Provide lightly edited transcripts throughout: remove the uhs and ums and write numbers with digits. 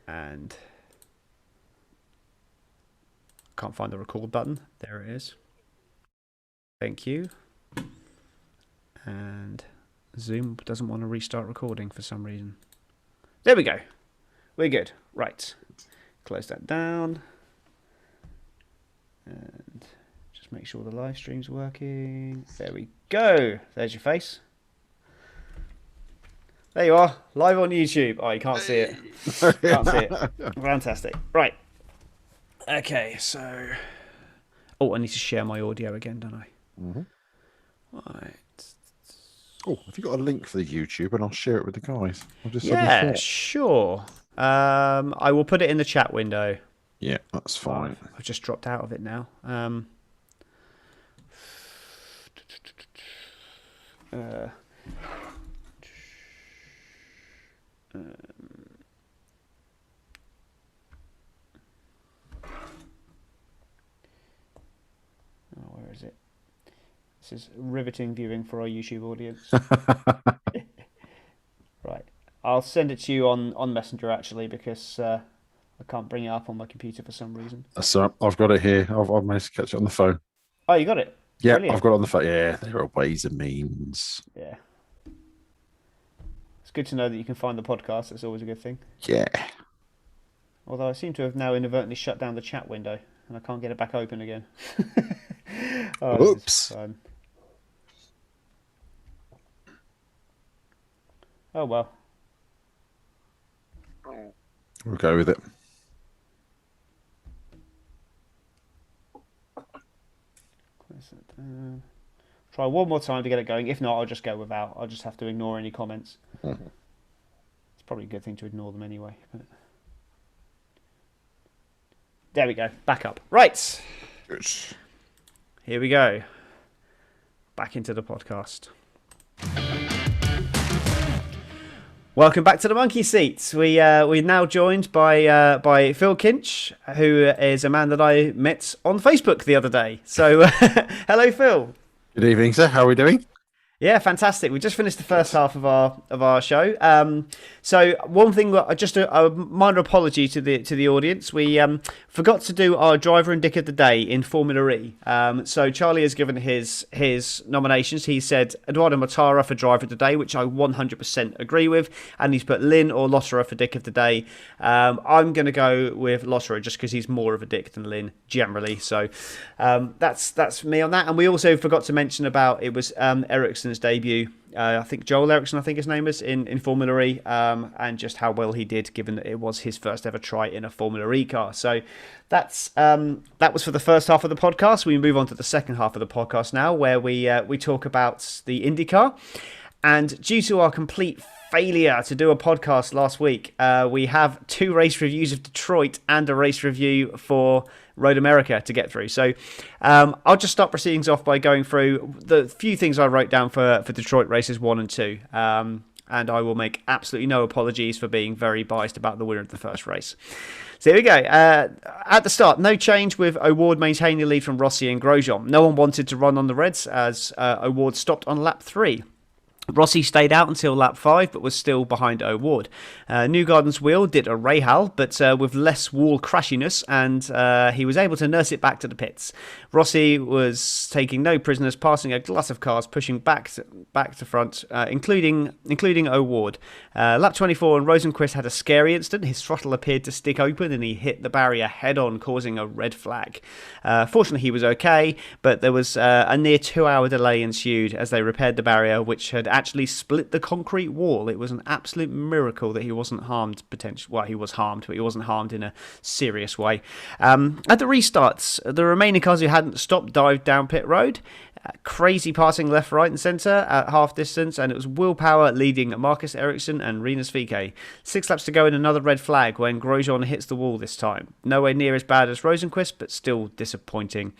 And can't find the record button. There it is. Thank you. And Zoom doesn't want to restart recording for some reason. There we go. We're good. Right. Close that down. And just make sure the live stream's working. There we go. There's your face. There you are, live on YouTube. Oh, you can't see it. Can't see it. Fantastic. Right. Okay, so... Oh, I need to share my audio again, don't I? Mm-hmm. Right. Oh, have you got a link for the YouTube and I'll share it with the guys? Yeah, sure. I will put it in the chat window. Yeah, that's fine. I've just dropped out of it now. Where is it? This is riveting viewing for our YouTube audience. Right. I'll send it to you on Messenger, actually, because I can't bring it up on my computer for some reason. So I've got it here. I've managed to catch it on the phone. Oh, you got it? Yeah, Brilliant. I've got it on the phone. Yeah, there are ways and means. Yeah. It's good to know that you can find the podcast. That's always a good thing. Yeah. Although I seem to have now inadvertently shut down the chat window, and I can't get it back open again. Oops. Oh, well. We'll go with it. Try one more time to get it going. If not, I'll just go without. I'll just have to ignore any comments. Mm-hmm. It's probably a good thing to ignore them anyway. But... There we go. Back up. Right. Good. Here we go. Back into the podcast. Welcome back to the Monkeyseat. We're now joined by Phil Kinch, who is a man that I met on Facebook the other day. So, hello, Phil. Good evening, sir. How are we doing? Yeah, fantastic. We just finished the first half of our show. So one thing, just a minor apology to the audience. We forgot to do our driver and dick of the day in Formula E. So Charlie has given his nominations. He said Eduardo Mortara for driver of the day, which I 100% agree with, and he's put Lynn or Lotterer for dick of the day. I'm going to go with Lotterer just because he's more of a dick than Lynn generally. So that's me on that. And we also forgot to mention about it was Ericsson's debut. I think Joel Eriksson, I think his name is, in Formula E, and just how well he did, given that it was his first ever try in a Formula E car. So that was for the first half of the podcast. We move on to the second half of the podcast now, where we talk about the Indycar. And due to our complete failure to do a podcast last week, we have 2 race reviews of Detroit and a race review for Road America to get through. So I'll just start proceedings off by going through the few things I wrote down for Detroit races 1 and 2. And I will make absolutely no apologies for being very biased about the winner of the first race. So here we go. At the start, no change with O'Ward maintaining the lead from Rossi and Grosjean. No one wanted to run on the Reds as O'Ward stopped on lap 3. Rossi stayed out until lap 5, but was still behind O'Ward. Newgarden's wheel did a Rahal, but with less wall crashiness, and he was able to nurse it back to the pits. Rossi was taking no prisoners, passing a glut of cars, pushing back to front, including O'Ward. Lap 24, and Rosenqvist had a scary incident. His throttle appeared to stick open, and he hit the barrier head-on, causing a red flag. Fortunately, he was okay, but there was a near 2-hour delay ensued as they repaired the barrier, which had actually split the concrete wall. It was an absolute miracle that he wasn't harmed. Well, he was harmed, but he wasn't harmed in a serious way. At the restarts, the remaining cars who hadn't stopped dived down pit road. Crazy passing left, right and centre at half distance, and it was Willpower leading Marcus Ericsson and Rinus VeeKay. 6 laps to go and another red flag when Grosjean hits the wall this time. Nowhere near as bad as Rosenqvist, but still disappointing.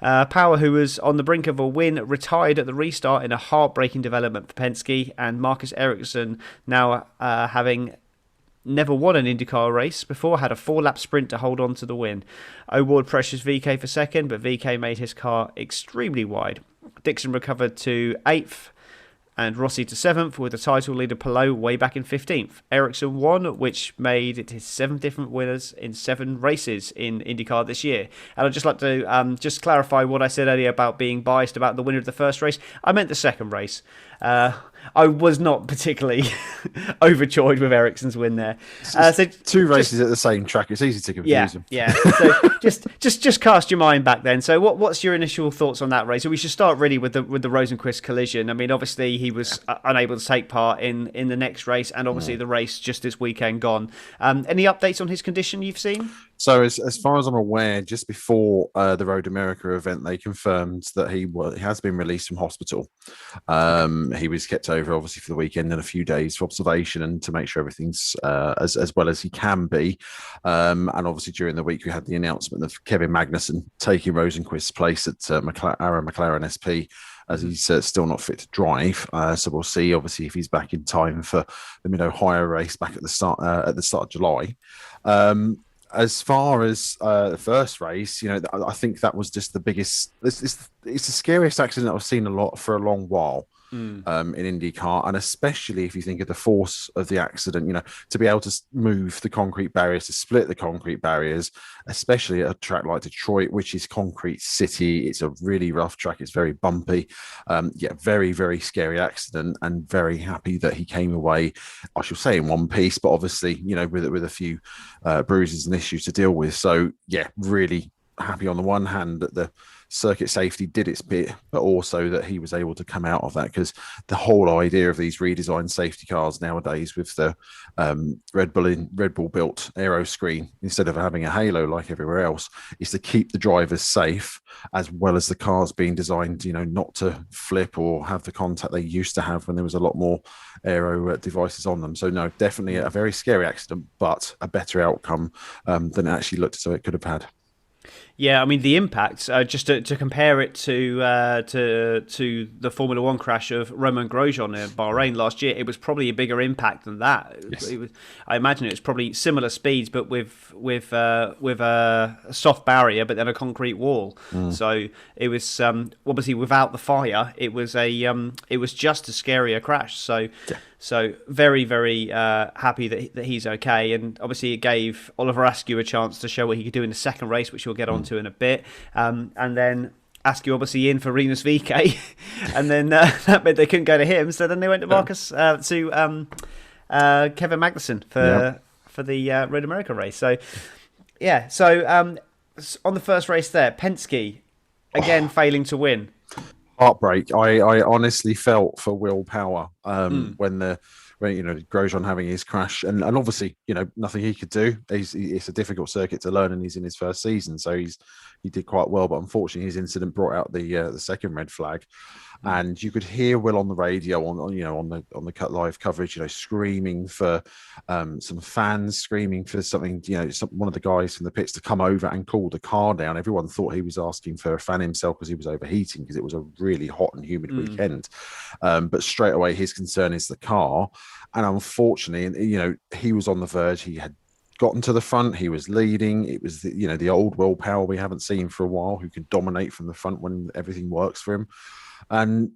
Power, who was on the brink of a win, retired at the restart in a heartbreaking development for Penske, and Marcus Ericsson, now having never won an IndyCar race before, had a 4-lap sprint to hold on to the win. O'Ward pressures VeeKay for second, but VeeKay made his car extremely wide. Dixon recovered to 8th, and Rossi to 7th, with the title leader Palou way back in 15th. Ericsson won, which made it his 7 different winners in 7 races in IndyCar this year. And I'd just like to just clarify what I said earlier about being biased about the winner of the first race. I meant the second race. I was not particularly overjoyed with Ericsson's win there. So 2 races at the same track. It's easy to confuse them. Yeah. So just cast your mind back then. So what's your initial thoughts on that race? So we should start really with the Rosenqvist collision. I mean, obviously he was unable to take part in the next race, and obviously the race just this weekend gone. Any updates on his condition you've seen? So as far as I'm aware, just before the Road America event, they confirmed that he has been released from hospital. He was kept over, obviously, for the weekend and a few days for observation and to make sure everything's as well as he can be. And obviously, during the week, we had the announcement of Kevin Magnussen taking Rosenqvist's place at McLaren SP, as he's still not fit to drive. So we'll see, obviously, if he's back in time for the Mid-Ohio race back at the start of July. As far as the first race, I think that was just the biggest. It's the scariest accident I've seen for a long while in IndyCar, and especially if you think of the force of the accident. To be able to move the concrete barriers, to split the concrete barriers, especially at a track like Detroit, which is concrete city. It's a really rough track. It's very bumpy. Very, very scary accident, and very happy that he came away, I shall say, in one piece, but obviously, with a few bruises and issues to deal with. So, really happy on the one hand that the circuit safety did its bit, but also that he was able to come out of that, because the whole idea of these redesigned safety cars nowadays with the Red Bull built aero screen instead of having a halo like everywhere else is to keep the drivers safe, as well as the cars being designed, not to flip or have the contact they used to have when there was a lot more aero devices on them. So no, definitely a very scary accident, but a better outcome than it actually looked so it could have had. Yeah, I mean the impact. Just to compare it to the Formula One crash of Romain Grosjean in Bahrain last year, it was probably a bigger impact than that. Yes. I imagine it was probably similar speeds, but with a soft barrier, but then a concrete wall. So it was obviously without the fire. It was just as scary a crash. So. Yeah. So very, very happy that he's okay. And obviously it gave Oliver Askew a chance to show what he could do in the second race, which we'll get onto in a bit. And then Askew obviously in for Rinus VeeKay. And then that meant they couldn't go to him. So then they went to Kevin Magnussen for the Road America race. So, yeah. So on the first race there, Penske, again, failing to win. Heartbreak. I honestly felt for Will Power when Grosjean having his crash, and obviously nothing he could do. It's a difficult circuit to learn, and he's in his first season, so he did quite well. But unfortunately, his incident brought out the second red flag, and you could hear Will on the radio on the cut live coverage, screaming for some fans, screaming for something. One of the guys from the pits to come over and cool the car down. Everyone thought he was asking for a fan himself because he was overheating, because it was a really hot and humid weekend. But straight away, his concern is the car, and unfortunately, he was on the verge. He had gotten to the front. He was leading. It was the old Will Power we haven't seen for a while, who can dominate from the front when everything works for him. And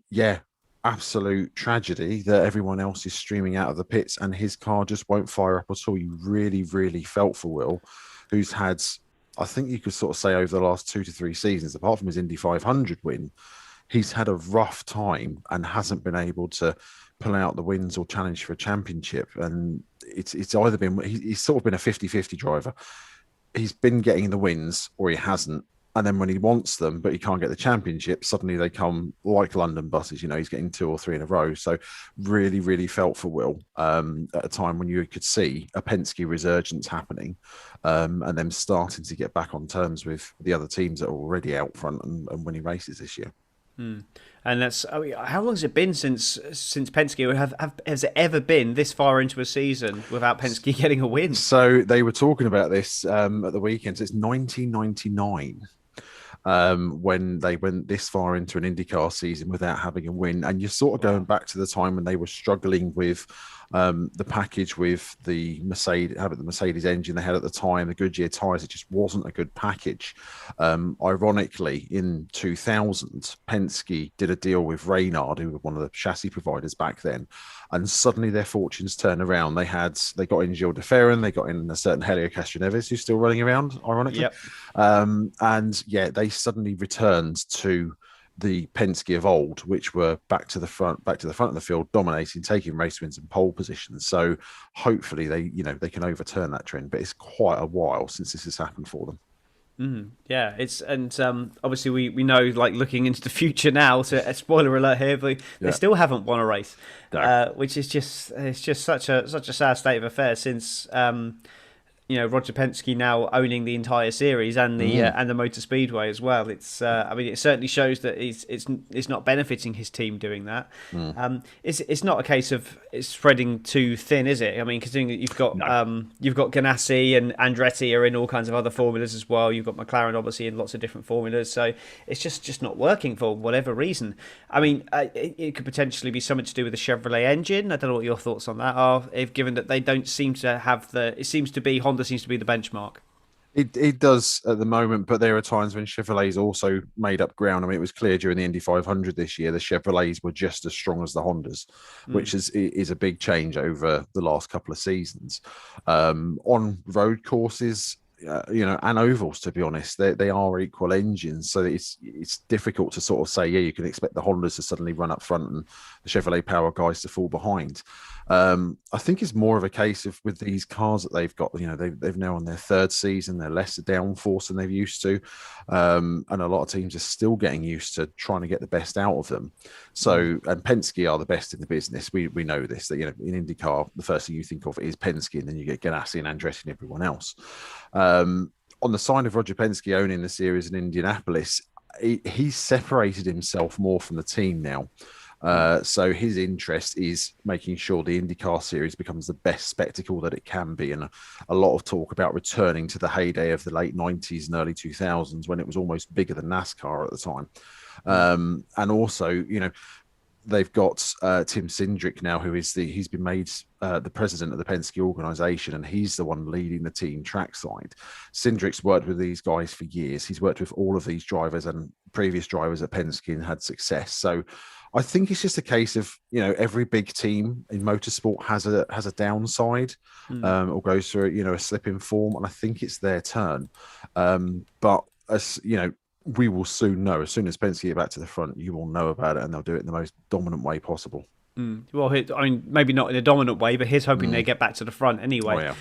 absolute tragedy that everyone else is streaming out of the pits and his car just won't fire up at all. You really, really felt for Will, who's had, I think you could sort of say, over the last 2 to 3 seasons, apart from his Indy 500 win, he's had a rough time and hasn't been able to pull out the wins or challenge for a championship. And it's either been, he's sort of been a 50-50 driver. He's been getting the wins or he hasn't. And then when he wants them, but he can't get the championship, suddenly they come like London buses. He's getting 2 or 3 in a row. So really, really felt for Will at a time when you could see a Penske resurgence happening and them starting to get back on terms with the other teams that are already out front and winning races this year. And how long has it been since Penske has it ever been this far into a season without Penske getting a win? So they were talking about this at the weekend. So it's 1999 when they went this far into an IndyCar season without having a win. And you're sort of going back to the time when they were struggling with The package with the Mercedes engine they had at the time, the Goodyear tyres, it just wasn't a good package. Ironically, in 2000, Penske did a deal with Reynard, who were one of the chassis providers back then, and suddenly their fortunes turned around. They got in Gilles de Ferran, they got in a certain Helio Castroneves who's still running around, ironically. Yep. And yeah, they suddenly returned to the Penske of old, which were back to the front of the field, dominating, taking race wins and pole positions. So hopefully they can overturn that trend. But it's quite a while since this has happened for them. Yeah, it's and obviously we know, like, looking into the future now. So a spoiler alert here, but they Yeah. still haven't won a race, No. which is just such a sad state of affairs since Roger Penske now owning the entire series and the Motor Speedway as well. It's I mean, it certainly shows that it's not benefiting his team doing that. It's not a case of it's spreading too thin, is it? I mean, considering that you've got Ganassi and Andretti are in all kinds of other formulas as well. You've got McLaren obviously in lots of different formulas, so it's just not working for whatever reason. I mean, it could potentially be something to do with the Chevrolet engine. I don't know what your thoughts on that are, if given that they don't seem to have it seems to be Honda seems to be the benchmark. It does at the moment, but there are times when Chevrolets also made up ground. I mean, it was clear during the Indy 500 this year, the Chevrolets were just as strong as the Hondas, which is a big change over the last couple of seasons. On road courses, and ovals, to be honest, they are equal engines, so it's difficult to sort of say, yeah, you can expect the Hondas to suddenly run up front and the Chevrolet Power guys to fall behind. I think it's more of a case of with these cars that they've got, they've now on their third season, they're less downforce than they've used to, and a lot of teams are still getting used to trying to get the best out of them. So, and Penske are the best in the business. We know this, that in IndyCar, the first thing you think of is Penske, and then you get Ganassi and Andretti and everyone else. On the side of Roger Penske owning the series in Indianapolis, he's separated himself more from the team now. So his interest is making sure the IndyCar series becomes the best spectacle that it can be. And a lot of talk about returning to the heyday of the late 90s and early 2000s when it was almost bigger than NASCAR at the time. And also, they've got Tim Cindric now, he's been made the president of the Penske organization, and he's the one leading the team trackside. Cindric's worked with these guys for years. He's worked with all of these drivers and previous drivers at Penske and had success. So I think it's just a case of, every big team in motorsport has a downside or goes through, a slip in form. And I think it's their turn. But as we will soon know. As soon as Penske get back to the front, you will know about it, and they'll do it in the most dominant way possible. Well, I mean, maybe not in a dominant way, but he's hoping they get back to the front anyway. Oh, yeah.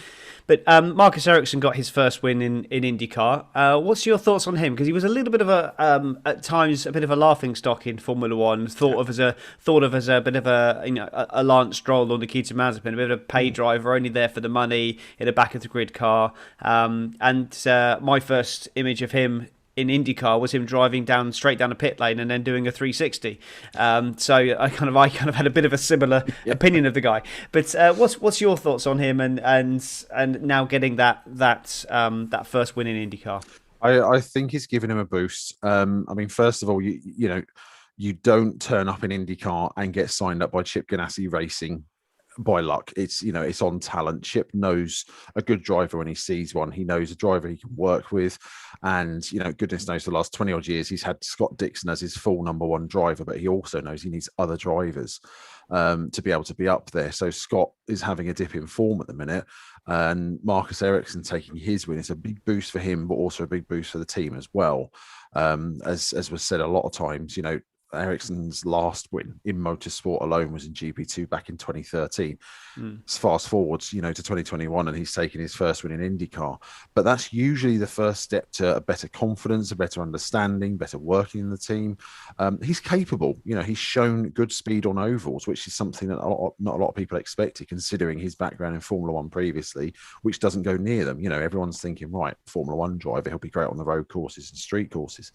But Marcus Ericsson got his first win in IndyCar. What's your thoughts on him? Because he was a little bit of at times, a bit of a laughing stock in Formula One. Thought of as a bit of a Lance Stroll or Nikita Mazepin, a bit of a pay driver, only there for the money in a back of the grid car. And my first image of him in IndyCar was him driving straight down a pit lane and then doing a 360. So I kind of had a bit of a similar opinion of the guy. But what's your thoughts on him and now getting that first win in IndyCar? I think it's given him a boost. I mean, first of all, you don't turn up in IndyCar and get signed up by Chip Ganassi Racing by luck. It's on talent. Chip knows a good driver when he sees one. He knows a driver he can work with, and goodness knows, for the last 20 odd years he's had Scott Dixon as his full number one driver, but he also knows he needs other drivers to be able to be up there. So Scott is having a dip in form at the minute, and Marcus Ericsson taking his win is a big boost for him, but also a big boost for the team as well. As was said a lot of times, Ericsson's last win in motorsport alone was in GP2 back in 2013. Fast forwards, to 2021, and he's taken his first win in IndyCar. But that's usually the first step to a better confidence, a better understanding, better working in the team. He's capable. He's shown good speed on ovals, which is something that not a lot of people expected, considering his background in Formula One previously, which doesn't go near them. Everyone's thinking, right, Formula One driver, he'll be great on the road courses and street courses.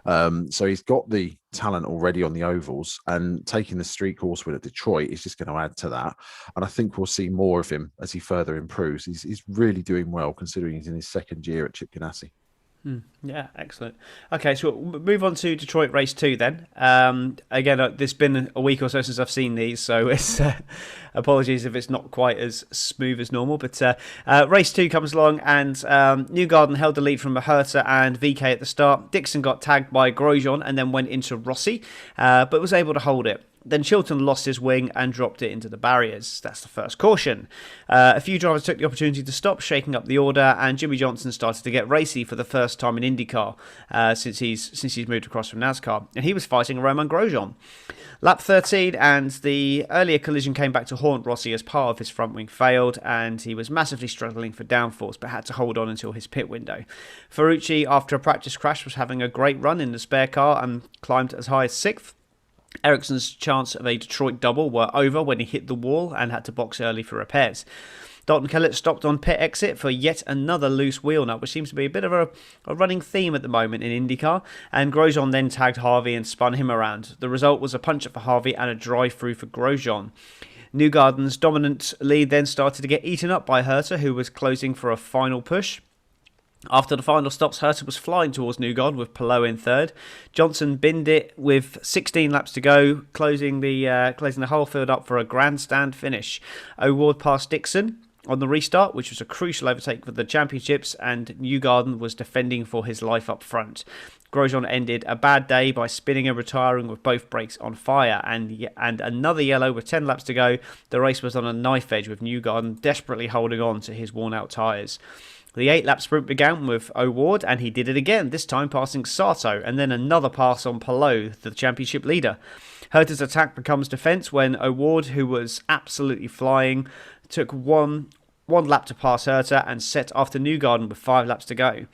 So he's got the talent already on the ovals, and taking the street course win at Detroit is just going to add to that. And I think we'll see more of him as he further improves. He's really doing well, considering he's in his second year at Chip Ganassi. Yeah, excellent. Okay, so we'll move on to Detroit Race 2 then. Again, it's been a week or so since I've seen these, so it's apologies if it's not quite as smooth as normal. But Race 2 comes along, and Newgarden held the lead from Herta and VK at the start. Dixon got tagged by Grosjean and then went into Rossi, but was able to hold it. Then Chilton lost his wing and dropped it into the barriers. That's the first caution. A few drivers took the opportunity to stop, shaking up the order, and Jimmy Johnson started to get racy for the first time in IndyCar since he's moved across from NASCAR, and he was fighting Romain Grosjean. Lap 13, and the earlier collision came back to haunt Rossi as part of his front wing failed, and he was massively struggling for downforce, but had to hold on until his pit window. Ferrucci, after a practice crash, was having a great run in the spare car and climbed as high as 6th. Ericsson's chance of a Detroit double were over when he hit the wall and had to box early for repairs. Dalton Kellett stopped on pit exit for yet another loose wheel nut, which seems to be a bit of a running theme at the moment in IndyCar, and Grosjean then tagged Harvey and spun him around. The result was a puncher for Harvey and a drive-through for Grosjean. Newgarden's dominant lead then started to get eaten up by Herta, who was closing for a final push. After the final stops, Herta was flying towards Newgarden with Palou in third. Johnson binned it with 16 laps to go, closing the whole field up for a grandstand finish. O'Ward passed Dixon on the restart, which was a crucial overtake for the championships, and Newgarden was defending for his life up front. Grosjean ended a bad day by spinning and retiring with both brakes on fire, and another yellow with 10 laps to go. The race was on a knife edge with Newgarden desperately holding on to his worn-out tyres. The 8-lap sprint began with O'Ward, and he did it again, this time passing Sato, and then another pass on Palou, the championship leader. Herta's attack becomes defence when O'Ward, who was absolutely flying, took one lap to pass Herta and set after Newgarden with 5 laps to go.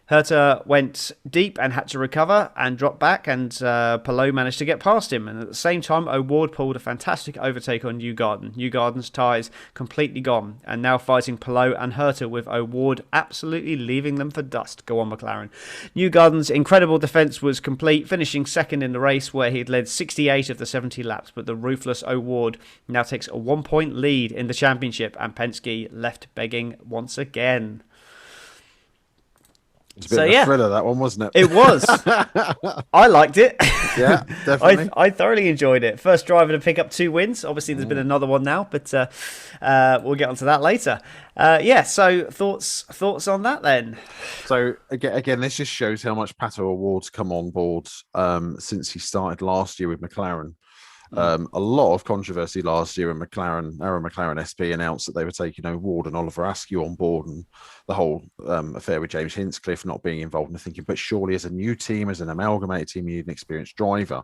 Herta went deep and had to recover and drop back, and Palou managed to get past him. And at the same time, O'Ward pulled a fantastic overtake on Newgarden. Newgarden's tyres completely gone, and now fighting Palou and Herta, with O'Ward absolutely leaving them for dust. Go on, McLaren. Newgarden's incredible defence was complete, finishing second in the race where he'd led 68 of the 70 laps, but the ruthless O'Ward now takes a 1-point lead in the championship, and Penske left begging once again. It's a bit of a thriller, that one, wasn't it? It was. I liked it. Yeah, definitely. I thoroughly enjoyed it. First driver to pick up 2 wins. Obviously, there's been another one now, but we'll get onto that later. So thoughts on that then? So again, this just shows how much Pato O'Ward's come on board since he started last year with McLaren. A lot of controversy last year when Aaron McLaren SP announced that they were taking O'Ward and Oliver Askew on board, and the whole affair with James Hinchcliffe not being involved, and thinking, but surely as a new team, as an amalgamated team, you need an experienced driver.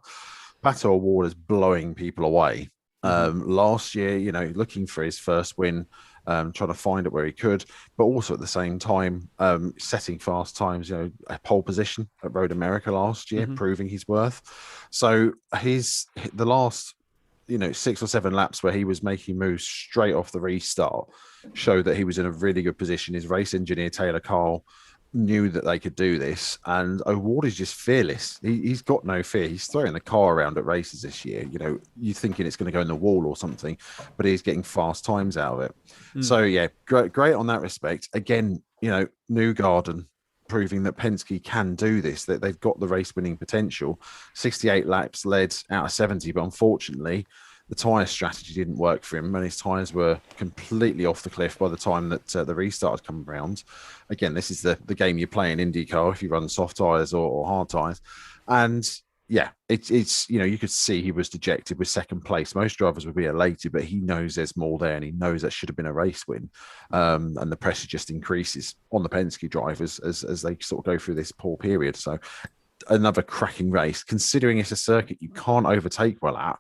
Pato O'Ward is blowing people away. Last year, looking for his first win, trying to find it where he could, but also at the same time setting fast times, a pole position at Road America last year, proving his worth. So the last 6 or 7 laps where he was making moves straight off the restart showed that he was in a really good position. His race engineer Taylor Carl knew that they could do this, and O'Ward is just fearless. He's got no fear. He's throwing the car around at races this year. You're thinking it's going to go in the wall or something, but he's getting fast times out of it. So yeah, great on that respect. Again, Newgarden proving that Penske can do this, that they've got the race winning potential. 68 laps led out of 70, but unfortunately the tyre strategy didn't work for him, and his tyres were completely off the cliff by the time that the restart had come around. Again, this is the game you play in IndyCar if you run soft tyres or hard tyres. And yeah, it's you could see he was dejected with second place. Most drivers would be elated, but he knows there's more there, and he knows that should have been a race win. And the pressure just increases on the Penske drivers as they sort of go through this poor period. So another cracking race, considering it's a circuit you can't overtake well at.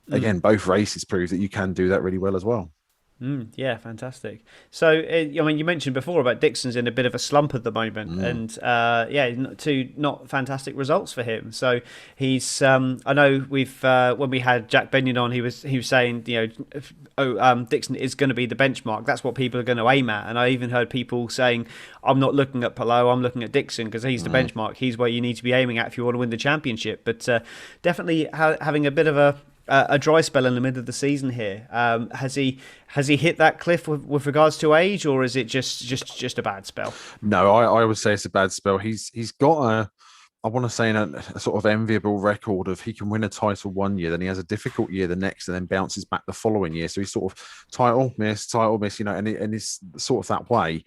Again, both races prove that you can do that really well as well. Yeah, fantastic. So, you mentioned before about Dixon's in a bit of a slump at the moment, and two not fantastic results for him. So he's, I know we've when we had Jack Benyon on, he was saying, Dixon is going to be the benchmark. That's what people are going to aim at. And I even heard people saying, I'm not looking at Palou, I'm looking at Dixon because he's the benchmark. He's where you need to be aiming at if you want to win the championship. But definitely having a bit of a a dry spell in the middle of the season here. Has he hit that cliff with regards to age, or is it just a bad spell? No, I would say it's a bad spell. He's got I want to say a sort of enviable record of he can win a title one year, then he has a difficult year the next, and then bounces back the following year. So he's sort of title miss, and he's sort of that way.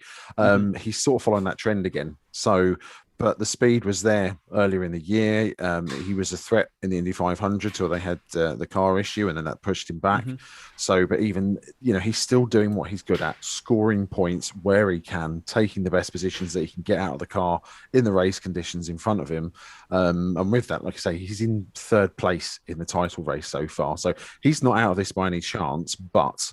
He's sort of following that trend again. So, but the speed was there earlier in the year. He was a threat in the Indy 500 till they had the car issue, and then that pushed him back. So, but even, he's still doing what he's good at, scoring points where he can, taking the best positions that he can get out of the car in the race conditions in front of him. And with that, like I say, he's in third place in the title race so far. So he's not out of this by any chance, but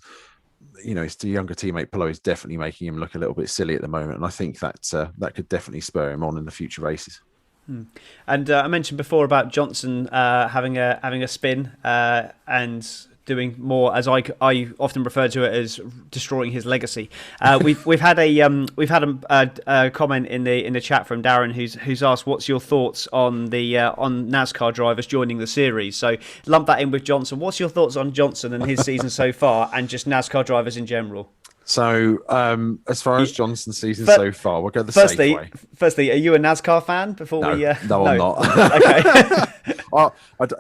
his younger teammate Pillow is definitely making him look a little bit silly at the moment, and I think that that could definitely spur him on in the future races. And I mentioned before about Johnson having a spin and doing more, as I often refer to it, as destroying his legacy. We've had a comment in the chat from Darren who's asked, what's your thoughts on on NASCAR drivers joining the series? So lump that in with Johnson. What's your thoughts on Johnson and his season so far, and just NASCAR drivers in general? So, as far as Johnson's season so far, we'll go the safe way. Firstly, are you a NASCAR fan? No, I'm not. Okay.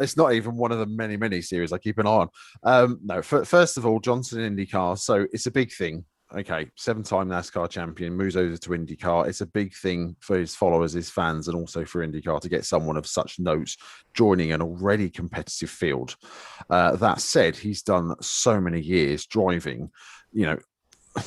It's not even one of the many series I keep an eye on. No, first of all, Johnson in IndyCar. So it's a big thing. Okay, 7-time NASCAR champion, moves over to IndyCar. It's a big thing for his followers, his fans, and also for IndyCar to get someone of such note joining an already competitive field. That said, he's done so many years driving,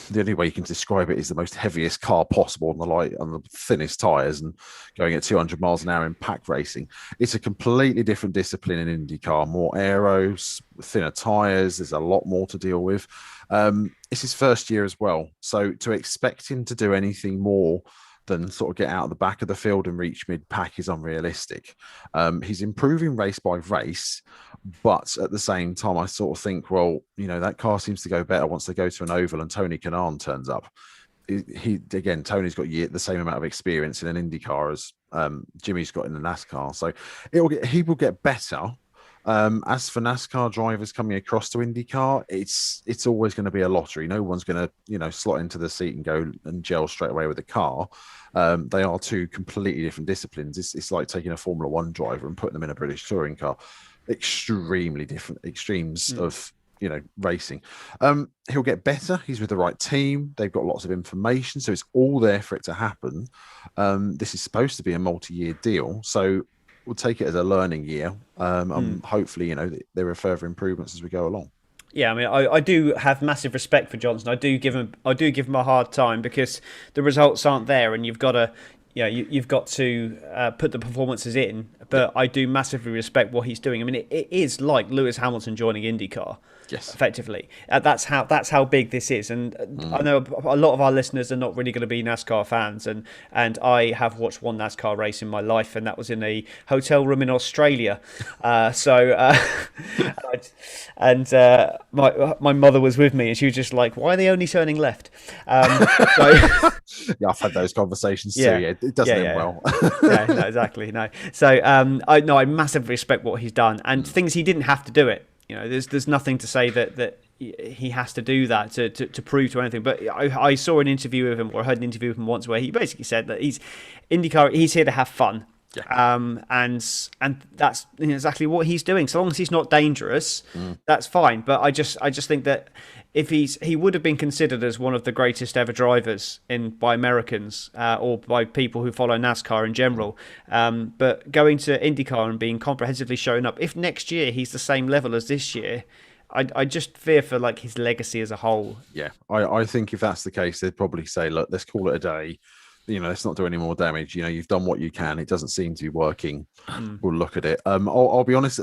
the only way you can describe it is the most heaviest car possible on the thinnest tires and going at 200 miles an hour in pack racing. It's a completely different discipline in IndyCar, more aeros, thinner tires. There's a lot more to deal with. It's his first year as well. So to expect him to do anything more than sort of get out of the back of the field and reach mid-pack is unrealistic. He's improving race by race, but at the same time, I sort of think, well, that car seems to go better once they go to an oval and Tony Kanaan turns up. Tony's got the same amount of experience in an IndyCar as Jimmy's got in the NASCAR, so he will get better. As for NASCAR drivers coming across to IndyCar, it's always going to be a lottery. No one's going to slot into the seat and go and gel straight away with the car. They are two completely different disciplines. It's like taking a Formula One driver and putting them in a British touring car. Extremely different extremes of racing. He'll get better. He's with the right team. They've got lots of information, so it's all there for it to happen. This is supposed to be a multi-year deal, so we'll take it as a learning year. Hopefully, there are further improvements as we go along. Yeah, I mean, I do have massive respect for Johnson. I do give him a hard time because the results aren't there, and you've got to put the performances in. But I do massively respect what he's doing. I mean, it is like Lewis Hamilton joining IndyCar. Yes, effectively. That's how big this is, and I know a lot of our listeners are not really going to be NASCAR fans, and I have watched one NASCAR race in my life, and that was in a hotel room in Australia. My mother was with me, and she was just like, "Why are they only turning left?" Yeah, I've had those conversations too. Yeah, it doesn't end well. Yeah, no, exactly. No, so I massively respect what he's done, and things he didn't have to do it. There's nothing to say that he has to do that to prove to anything. But I saw an interview with him, or heard an interview with him once, where he basically said that he's here to have fun. Yeah. And that's exactly what he's doing. So long as he's not dangerous, that's fine. But I just think that if he would have been considered as one of the greatest ever drivers by Americans or by people who follow NASCAR in general. But going to IndyCar and being comprehensively shown up, if next year he's the same level as this year, I just fear for like his legacy as a whole. Yeah, I think if that's the case, they'd probably say, look, let's call it a day. Let's not do any more damage. You've done what you can. It doesn't seem to be working. We'll look at it. I'll be honest.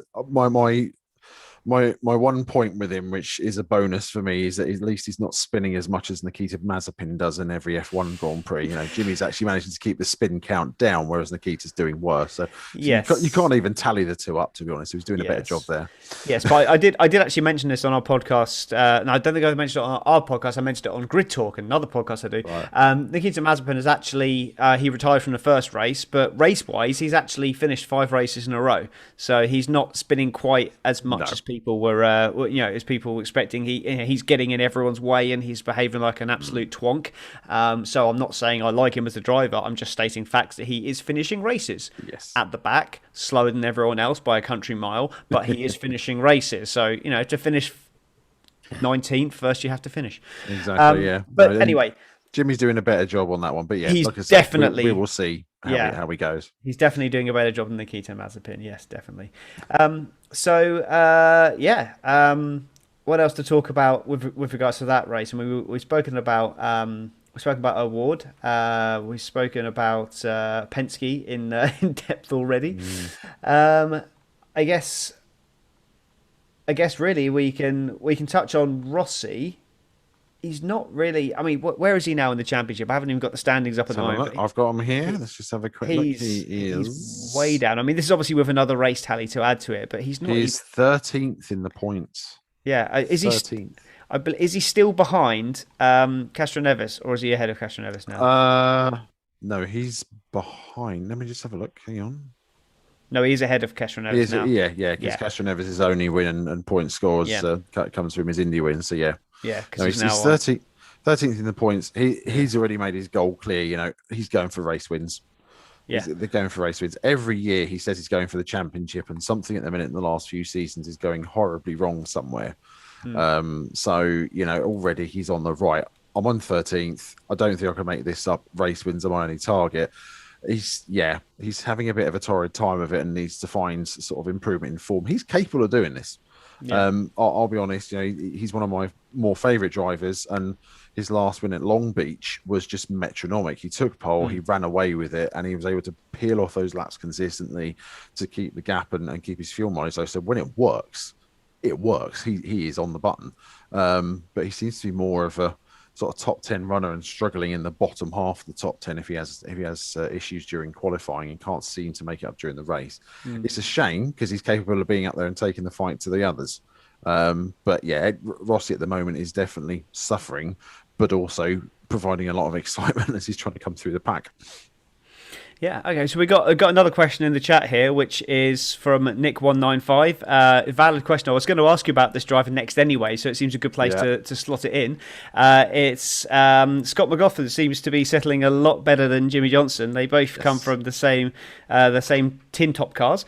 My one point with him, which is a bonus for me, is that at least he's not spinning as much as Nikita Mazepin does in every F1 Grand Prix. Jimmy's actually managing to keep the spin count down, whereas Nikita's doing worse. So yes, you can't even tally the two up, to be honest. He was doing a better job there. Yes, but I did actually mention this on our podcast. And I don't think I mentioned it on our podcast. I mentioned it on Grid Talk, another podcast I do. Right. Nikita Mazepin is actually he retired from the first race, but race-wise, he's actually finished 5 races in a row. So he's not spinning quite as much as people people were, as people were expecting. He's getting in everyone's way and he's behaving like an absolute twonk. So I'm not saying I like him as a driver. I'm just stating facts that he is finishing races Yes. at the back, slower than everyone else by a country mile, but he is finishing races. So, to finish 19th, first you have to finish. Exactly, yeah. But anyway, Jimmy's doing a better job on that one. But yeah, he's like I said, definitely... we will see how he goes. He's definitely doing a better job than Nikita Mazepin. Yes, definitely. What else to talk about with regards to that race? I mean, we've spoken about Award. We've spoken about Penske in depth already. I guess really we can touch on Rossi. He's not really. I mean, where is he now in the championship? I haven't even got the standings up at the moment. I've got him here. Let's just have a quick look. He's way down. I mean, this is obviously with another race tally to add to it, but he's not. He's 13th in the points. Yeah, is 13th? Is he still behind Castroneves, or is he ahead of Castroneves now? No, he's behind. Let me just have a look. Hang on. No, he's ahead of Castroneves now. Yeah, because Castroneves' only win and point scores comes from his Indy win. So yeah. Yeah, because he's 13th in the points. He's already made his goal clear. He's going for race wins. Yeah, they're going for race wins. Every year he says he's going for the championship, and something at the minute in the last few seasons is going horribly wrong somewhere. So, already he's on the right. I'm on 13th. I don't think I can make this up. Race wins are my only target. He's having a bit of a torrid time of it and needs to find sort of improvement in form. He's capable of doing this. Yeah. I'll be honest, he's one of my more favourite drivers, and his last win at Long Beach was just metronomic. He took pole, he ran away with it, and he was able to peel off those laps consistently to keep the gap and keep his fuel mileage. So when it works, it works. He is on the button, but he seems to be more of a sort of top 10 runner and struggling in the bottom half of the top 10 if he has issues during qualifying and can't seem to make it up during the race. It's a shame because he's capable of being up there and taking the fight to the others. But yeah, Rossi at the moment is definitely suffering, but also providing a lot of excitement as he's trying to come through the pack. Yeah, okay, so we got another question in the chat here, which is from Nick195. Valid question. I was going to ask you about this driver next anyway, so it seems a good place to slot it in. It's Scott McLaughlin seems to be settling a lot better than Jimmy Johnson. They both come from the same tin top cars.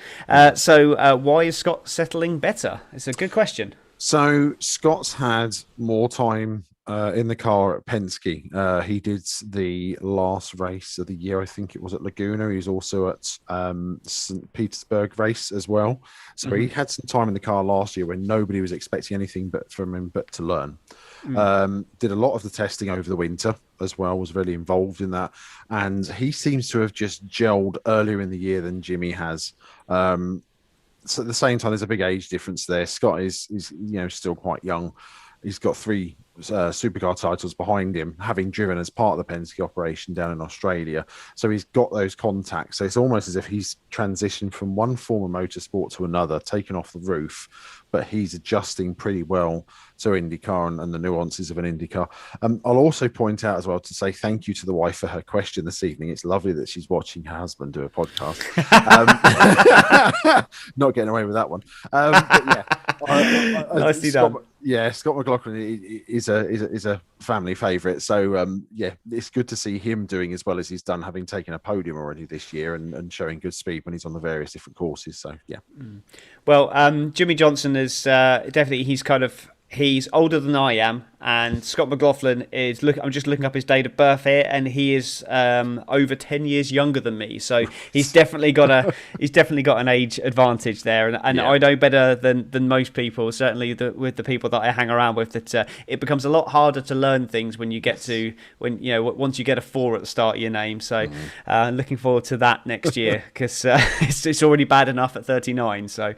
So why is Scott settling better? It's a good question. So Scott's had more time in the car at Penske. He did the last race of the year, I think it was at Laguna. He was also at St. Petersburg race as well. So he had some time in the car last year when nobody was expecting anything from him but to learn. Did a lot of the testing over the winter as well, was really involved in that. And he seems to have just gelled earlier in the year than Jimmy has. So at the same time, there's a big age difference there. Scott is still quite young. He's got 3 supercar titles behind him, having driven as part of the Penske operation down in Australia. So he's got those contacts. So it's almost as if he's transitioned from one form of motorsport to another, taken off the roof, but he's adjusting pretty well to IndyCar and the nuances of an IndyCar. I'll also point out as well to say thank you to the wife for her question this evening. It's lovely that she's watching her husband do a podcast. Not getting away with that one. But yeah, nicely done. Yeah, Scott McLaughlin is a family favourite. So it's good to see him doing as well as he's done, having taken a podium already this year and showing good speed when he's on the various different courses. So yeah. Well, Jimmy Johnson is definitely he's older than I am, and Scott McLaughlin is I'm just looking up his date of birth here, and he is over 10 years younger than me. So he's definitely got an age advantage there, and I know better than most people. Certainly with the people that I hang around with, that it becomes a lot harder to learn things when you get to once you get a 4 at the start of your name. So looking forward to that next year because it's already bad enough at 39. So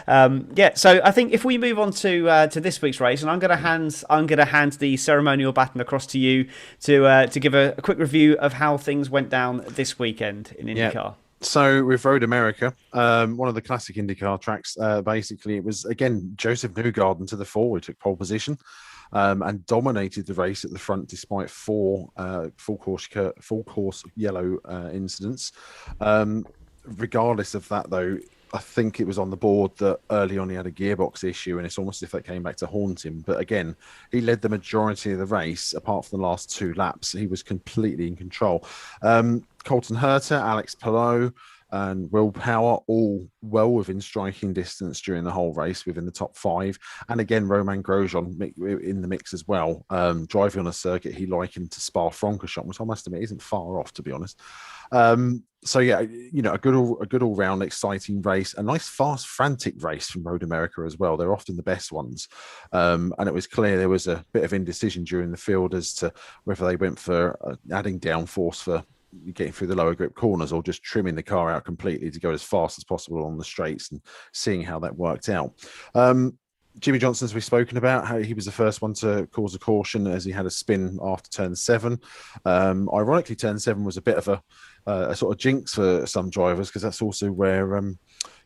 so I think if we move on to this week's race, and I'm going to hand the ceremonial baton across to you to give a quick review of how things went down this weekend in IndyCar. Yeah. So with Road America, one of the classic IndyCar tracks, basically it was again Joseph Newgarden to the fore, who took pole position and dominated the race at the front despite 4 full course yellow incidents. Regardless of that, though, I think it was on the board that early on he had a gearbox issue, and it's almost as if that came back to haunt him. But again, he led the majority of the race, apart from the last 2 laps. He was completely in control. Colton Herta, Alex Palou, and Will Power all well within striking distance during the whole race, within the top 5. And again, Romain Grosjean in the mix as well, driving on a circuit he likened to Spa-Francorchamps, which I must admit isn't far off, to be honest. So yeah, a good all round exciting race, a nice fast frantic race from Road America as well. They're often the best ones, and it was clear there was a bit of indecision during the field as to whether they went for adding downforce for getting through the lower grip corners or just trimming the car out completely to go as fast as possible on the straights, and seeing how that worked out. Jimmy Johnson, as we've spoken about, how he was the first one to cause a caution as he had a spin after turn 7. Ironically, turn 7 was a bit of a sort of jinx for some drivers, because that's also where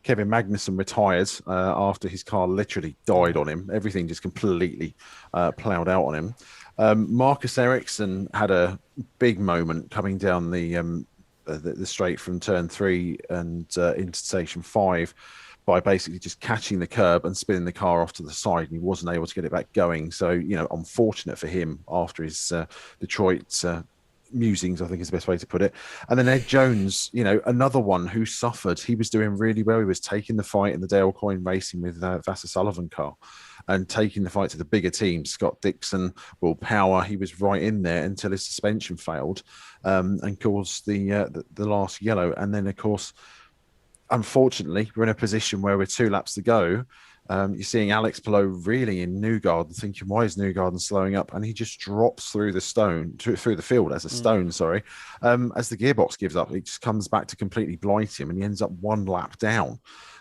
Kevin Magnussen retired after his car literally died on him. Everything just completely ploughed out on him. Marcus Ericsson had a big moment coming down the straight from turn 3 and into station 5 by basically just catching the curb and spinning the car off to the side, and he wasn't able to get it back going. So, unfortunate for him after his Detroit musings, I think is the best way to put it. And then Ed Jones, another one who suffered. He was doing really well. He was taking the fight in the Dale Coyne Racing with Vasser Sullivan car, and taking the fight to the bigger teams, Scott Dixon, Will Power. He was right in there until his suspension failed and caused the last yellow. And then, of course, unfortunately, we're in a position where we're 2 laps to go. You're seeing Alex Palou really in Newgarden, thinking, why is Newgarden slowing up? And he just drops through the field as a stone, sorry. As the gearbox gives up, it just comes back to completely blight him, and he ends up 1 lap down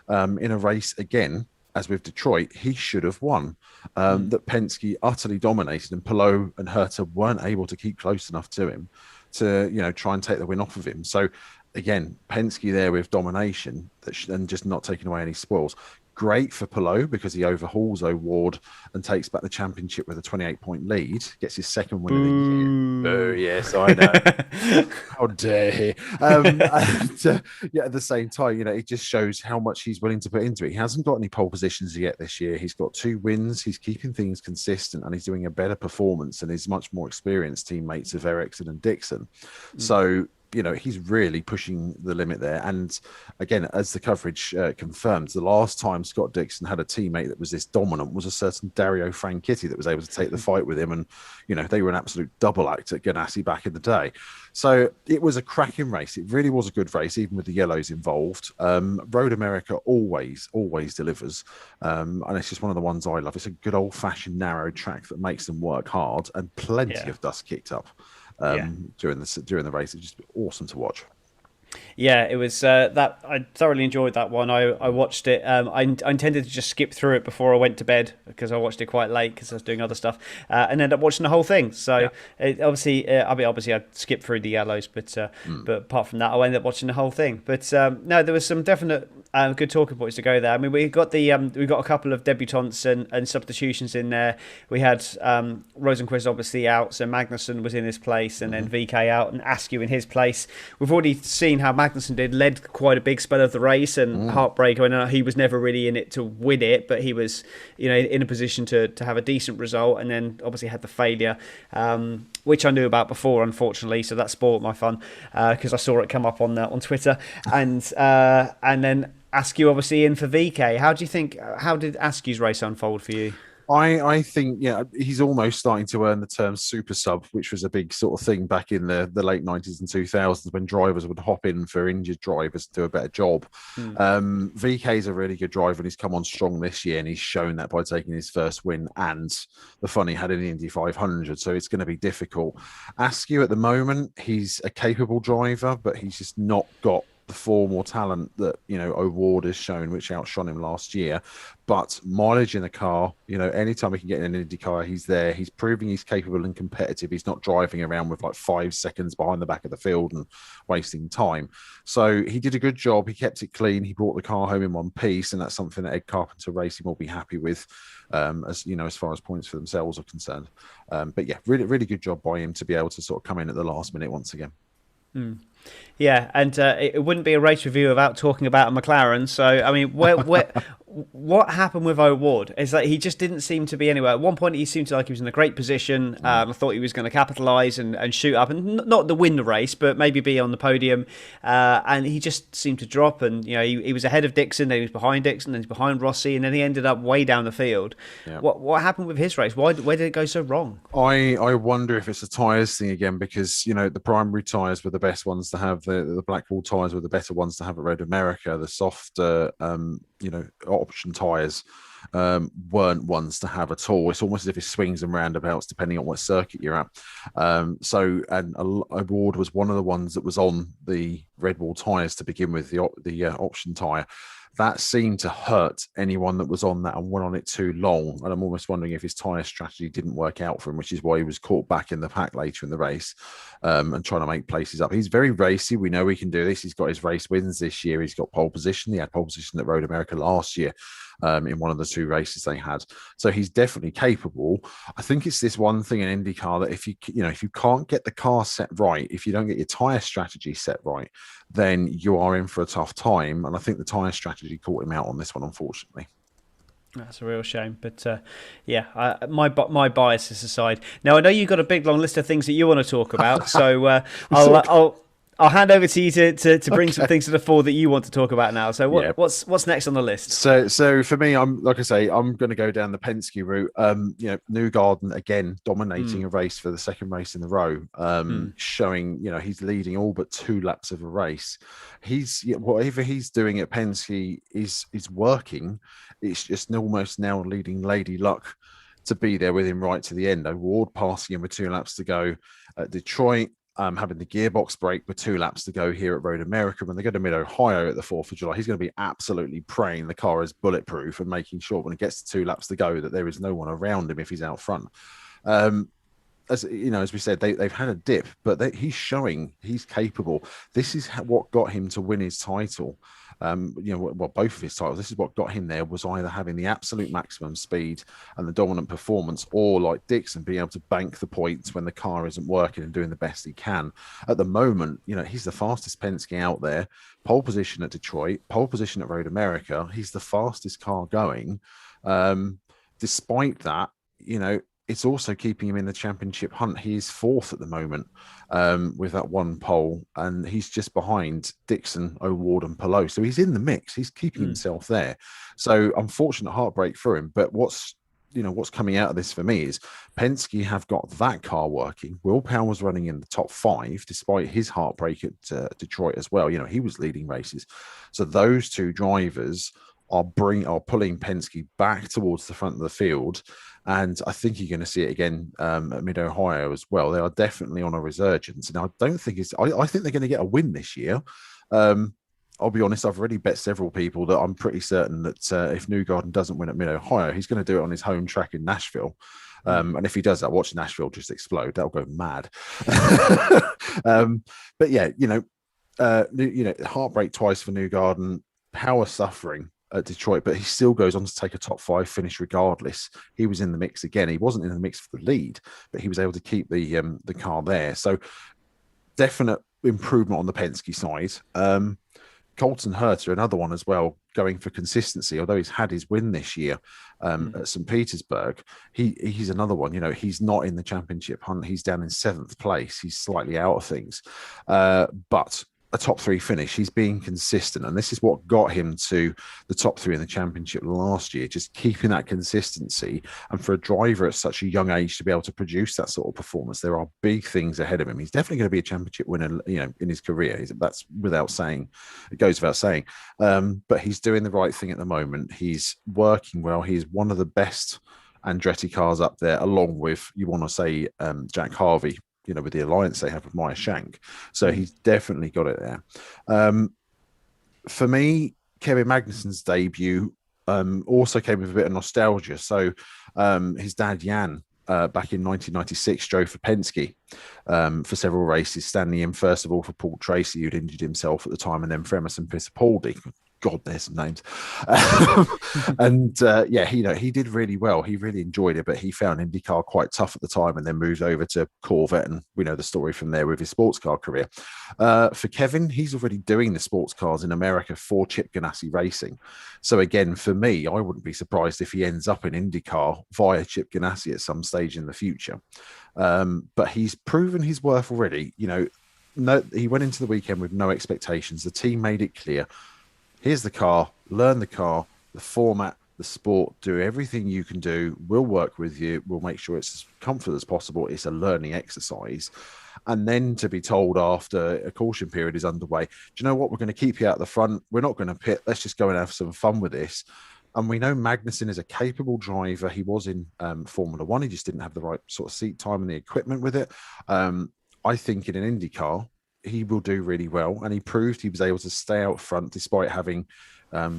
in a race again. As with Detroit, he should have won. That Penske utterly dominated, and Palou and Herta weren't able to keep close enough to him to, try and take the win off of him. So again, Penske there with domination and just not taking away any spoils. Great for Palou because he overhauls O'Ward and takes back the championship with a 28-point lead, gets his second win of the year. Oh, yes, I know. How dare he? And, at the same time, it just shows how much he's willing to put into it. He hasn't got any pole positions yet this year. He's got 2 wins. He's keeping things consistent, and he's doing a better performance than his much more experienced teammates of Ericsson and Dixon. So, he's really pushing the limit there. And again, as the coverage confirms, the last time Scott Dixon had a teammate that was this dominant was a certain Dario Franchitti that was able to take the fight with him. And, they were an absolute double act at Ganassi back in the day. So it was a cracking race. It really was a good race, even with the yellows involved. Road America always delivers. And it's just one of the ones I love. It's a good old-fashioned narrow track that makes them work hard, and plenty of dust kicked up during the race. It's just awesome to watch. Yeah, it was that I thoroughly enjoyed that one. I watched it. I intended to just skip through it before I went to bed because I watched it quite late because I was doing other stuff, and ended up watching the whole thing. So obviously I skipped through the yellows, but apart from that, I ended up watching the whole thing. But no, there was some definite good talking points to go there. I mean, we got a couple of debutants and substitutions in there. We had Rosenquist obviously out, so Magnussen was in his place, and then VK out, and Askew in his place. We've already seen how Magnussen led quite a big spell of the race, and heartbreaker. I know he was never really in it to win it, but he was, in a position to have a decent result, and then obviously had the failure, which I knew about before, unfortunately. So that spoiled my fun because I saw it come up on Twitter, and then Askew obviously in for VK. How did Askew's race unfold for you? I think, he's almost starting to earn the term super sub, which was a big sort of thing back in the late 90s and 2000s when drivers would hop in for injured drivers to do a better job. VK is a really good driver, and he's come on strong this year, and he's shown that by taking his first win and the fun he had in the Indy 500. So it's going to be difficult. Askew at the moment, he's a capable driver, but he's just not got the form or talent that O'Ward has shown, which outshone him last year. But mileage in the car, anytime he can get in an Indycar, he's there. He's proving he's capable and competitive. He's not driving around with like 5 seconds behind the back of the field and wasting time. So he did a good job. He kept it clean. He brought the car home in one piece, and that's something that Ed Carpenter Racing will be happy with, as far as points for themselves are concerned. But yeah, really, really good job by him to be able to sort of come in at the last minute once again. Yeah, and it wouldn't be a race review without talking about a McLaren. So, I mean, what happened with O'Ward is that he just didn't seem to be anywhere. At one point, he seemed to like he was in a great position. I thought he was going to capitalise and shoot up, and not to win the race, but maybe be on the podium. And he just seemed to drop, and he was ahead of Dixon, then he was behind Dixon, then he was behind Rossi, and then he ended up way down the field. Yeah. What happened with his race? Where did it go so wrong? I wonder if it's a tyres thing again, because the primary tyres were the best ones to have. The Blackwall tyres were the better ones to have at Road America. The softer option tyres weren't ones to have at all. It's almost as if it swings and roundabouts depending on what circuit you're at. And Award was one of the ones that was on the Red Bull tyres to begin with, the option tyre. That seemed to hurt anyone that was on that and went on it too long. And I'm almost wondering if his tyre strategy didn't work out for him, which is why he was caught back in the pack later in the race and trying to make places up. He's very racy. We know he can do this. He's got his race wins this year. He's got pole position. He had pole position at Road America last year in one of the two races they had. So he's definitely capable. I think it's this one thing in IndyCar that if you can't get the car set right, if you don't get your tyre strategy set right, then you are in for a tough time. And I think the tyre strategy caught him out on this one, unfortunately. That's a real shame, but my biases aside. Now I know you've got a big long list of things that you want to talk about, so I'll hand over to you to bring some things to the fore that you want to talk about now. So what's next on the list? So for me, I'm going to go down the Penske route. Newgarden again dominating a race for the second race in a row, showing he's leading all but 2 laps of a race. Whatever he's doing at Penske is working. It's just almost now leading Lady Luck to be there with him right to the end. O'Ward passing him with 2 laps to go at Detroit. Having the gearbox break with 2 laps to go here at Road America. When they go to Mid-Ohio at the 4th of July, he's going to be absolutely praying the car is bulletproof and making sure when it gets to 2 laps to go that there is no one around him if he's out front. As we said, they've had a dip, but he's showing he's capable. This is what got him to win his title. Both of his titles. This is what got him there, was either having the absolute maximum speed and the dominant performance, or like Dixon, being able to bank the points when the car isn't working and doing the best he can. At the moment, he's the fastest Penske out there. Pole position at Detroit, pole position at Road America. He's the fastest car going. Despite that, it's also keeping him in the championship hunt. He is 4th at the moment with that 1 pole, and he's just behind Dixon, O'Ward, and Palou. So he's in the mix. He's keeping himself there. So unfortunate heartbreak for him. But what's coming out of this for me is Penske have got that car working. Will Power was running in the top 5 despite his heartbreak at Detroit as well. He was leading races. So those 2 drivers are pulling Penske back towards the front of the field. And I think you're going to see it again at Mid-Ohio as well. They are definitely on a resurgence. And I don't think I think they're going to get a win this year. I'll be honest, I've already bet several people that I'm pretty certain that if Newgarden doesn't win at Mid-Ohio, he's going to do it on his home track in Nashville. And if he does that, watch Nashville just explode. That'll go mad. But yeah, heartbreak twice for Newgarden, power suffering at Detroit, but he still goes on to take a top 5 finish regardless. He was in the mix again. He wasn't in the mix for the lead, but he was able to keep the car there. So definite improvement on the Penske side. Colton Herta, another one as well, going for consistency. Although he's had his win this year at St. Petersburg, he's another one. He's not in the championship hunt. He's down in 7th place. He's slightly out of things, but a top 3 finish. He's being consistent, and this is what got him to the top 3 in the championship last year, just keeping that consistency. And for a driver at such a young age to be able to produce that sort of performance, there are big things ahead of him. He's definitely going to be a championship winner, in his career. That's without saying. It goes without saying. But he's doing the right thing at the moment. He's working well. He's one of the best Andretti cars up there, along with, you want to say, Jack Harvey, with the alliance they have with Meyer Shank. So he's definitely got it there. For me, Kevin Magnussen's debut also came with a bit of nostalgia. So his dad, Jan, back in 1996, drove for Penske for several races, standing in, first of all, for Paul Tracy, who'd injured himself at the time, and then for Emerson Fittipaldi. God, there's some names. And yeah, he did really well. He really enjoyed it, but he found IndyCar quite tough at the time and then moved over to Corvette. And we know the story from there with his sports car career. For Kevin, he's already doing the sports cars in America for Chip Ganassi Racing. So again, for me, I wouldn't be surprised if he ends up in IndyCar via Chip Ganassi at some stage in the future. But he's proven his worth already. No, he went into the weekend with no expectations. The team made it clear. Here's the car, learn the car, the format, the sport, do everything you can do. We'll work with you. We'll make sure it's as comfortable as possible. It's a learning exercise. And then to be told after a caution period is underway, do you know what? We're going to keep you out the front. We're not going to pit. Let's just go and have some fun with this. And we know Magnussen is a capable driver. He was in Formula One. He just didn't have the right sort of seat time and the equipment with it. I think in an IndyCar, he will do really well. And he proved he was able to stay out front despite having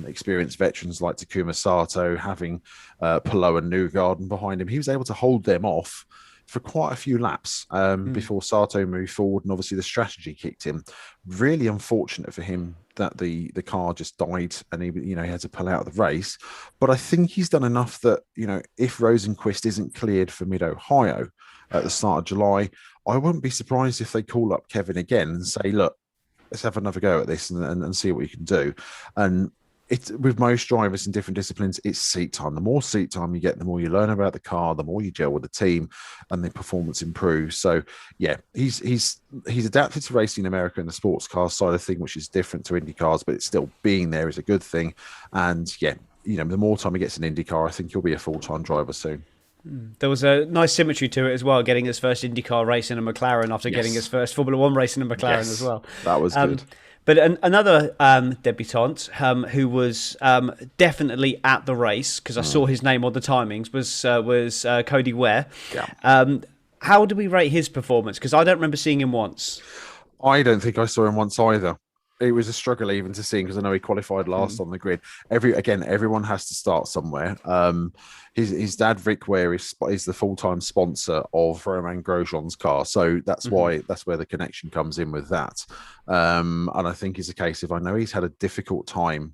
experienced veterans like Takuma Sato, having Palou and Newgarden behind him. He was able to hold them off for quite a few laps before Sato moved forward. And obviously the strategy kicked in. Really unfortunate for him that the car just died and he had to pull out of the race. But I think he's done enough that, if Rosenquist isn't cleared for Mid-Ohio at the start of July, I wouldn't be surprised if they call up Kevin again and say, look, let's have another go at this and see what we can do. And it's with most drivers in different disciplines, it's seat time. The more seat time you get, the more you learn about the car, the more you gel with the team, and the performance improves. So yeah, he's adapted to racing in America in the sports car side of thing, which is different to IndyCars, but it's still being there is a good thing. And yeah, the more time he gets in IndyCar, I think he'll be a full-time driver soon. There was a nice symmetry to it as well, getting his first IndyCar race in a McLaren after getting his first Formula One race in a McLaren as well. That was good. But another debutant who was definitely at the race, because I saw his name on the timings, was Cody Ware. Yeah. How do we rate his performance? Because I don't remember seeing him once. I don't think I saw him once either. It was a struggle even to see him because I know he qualified last on the grid. Everyone has to start somewhere. His dad Rick Ware is the full-time sponsor of Romain Grosjean's car, so that's why that's where the connection comes in with that. And I think it's a case of I know he's had a difficult time,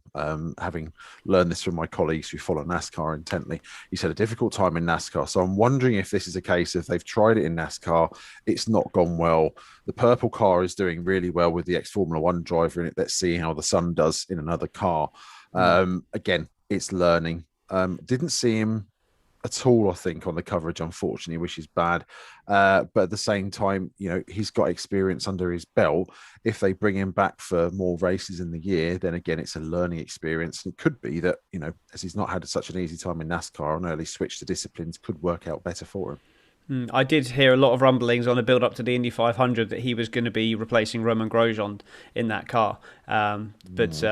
having learned this from my colleagues who follow NASCAR intently. He's had a difficult time in NASCAR, so I'm wondering if this is a case of they've tried it in NASCAR, it's not gone well. The purple car is doing really well with the ex-Formula One driver in it. Let's see how the sun does in another car. Again, it's learning. Didn't see him at all, I think, on the coverage, unfortunately, which is bad. But at the same time, he's got experience under his belt. If they bring him back for more races in the year, then again, it's a learning experience. And it could be that, as he's not had such an easy time in NASCAR, an early switch to disciplines could work out better for him. I did hear a lot of rumblings on the build-up to the Indy 500 that he was going to be replacing Romain Grosjean in that car, but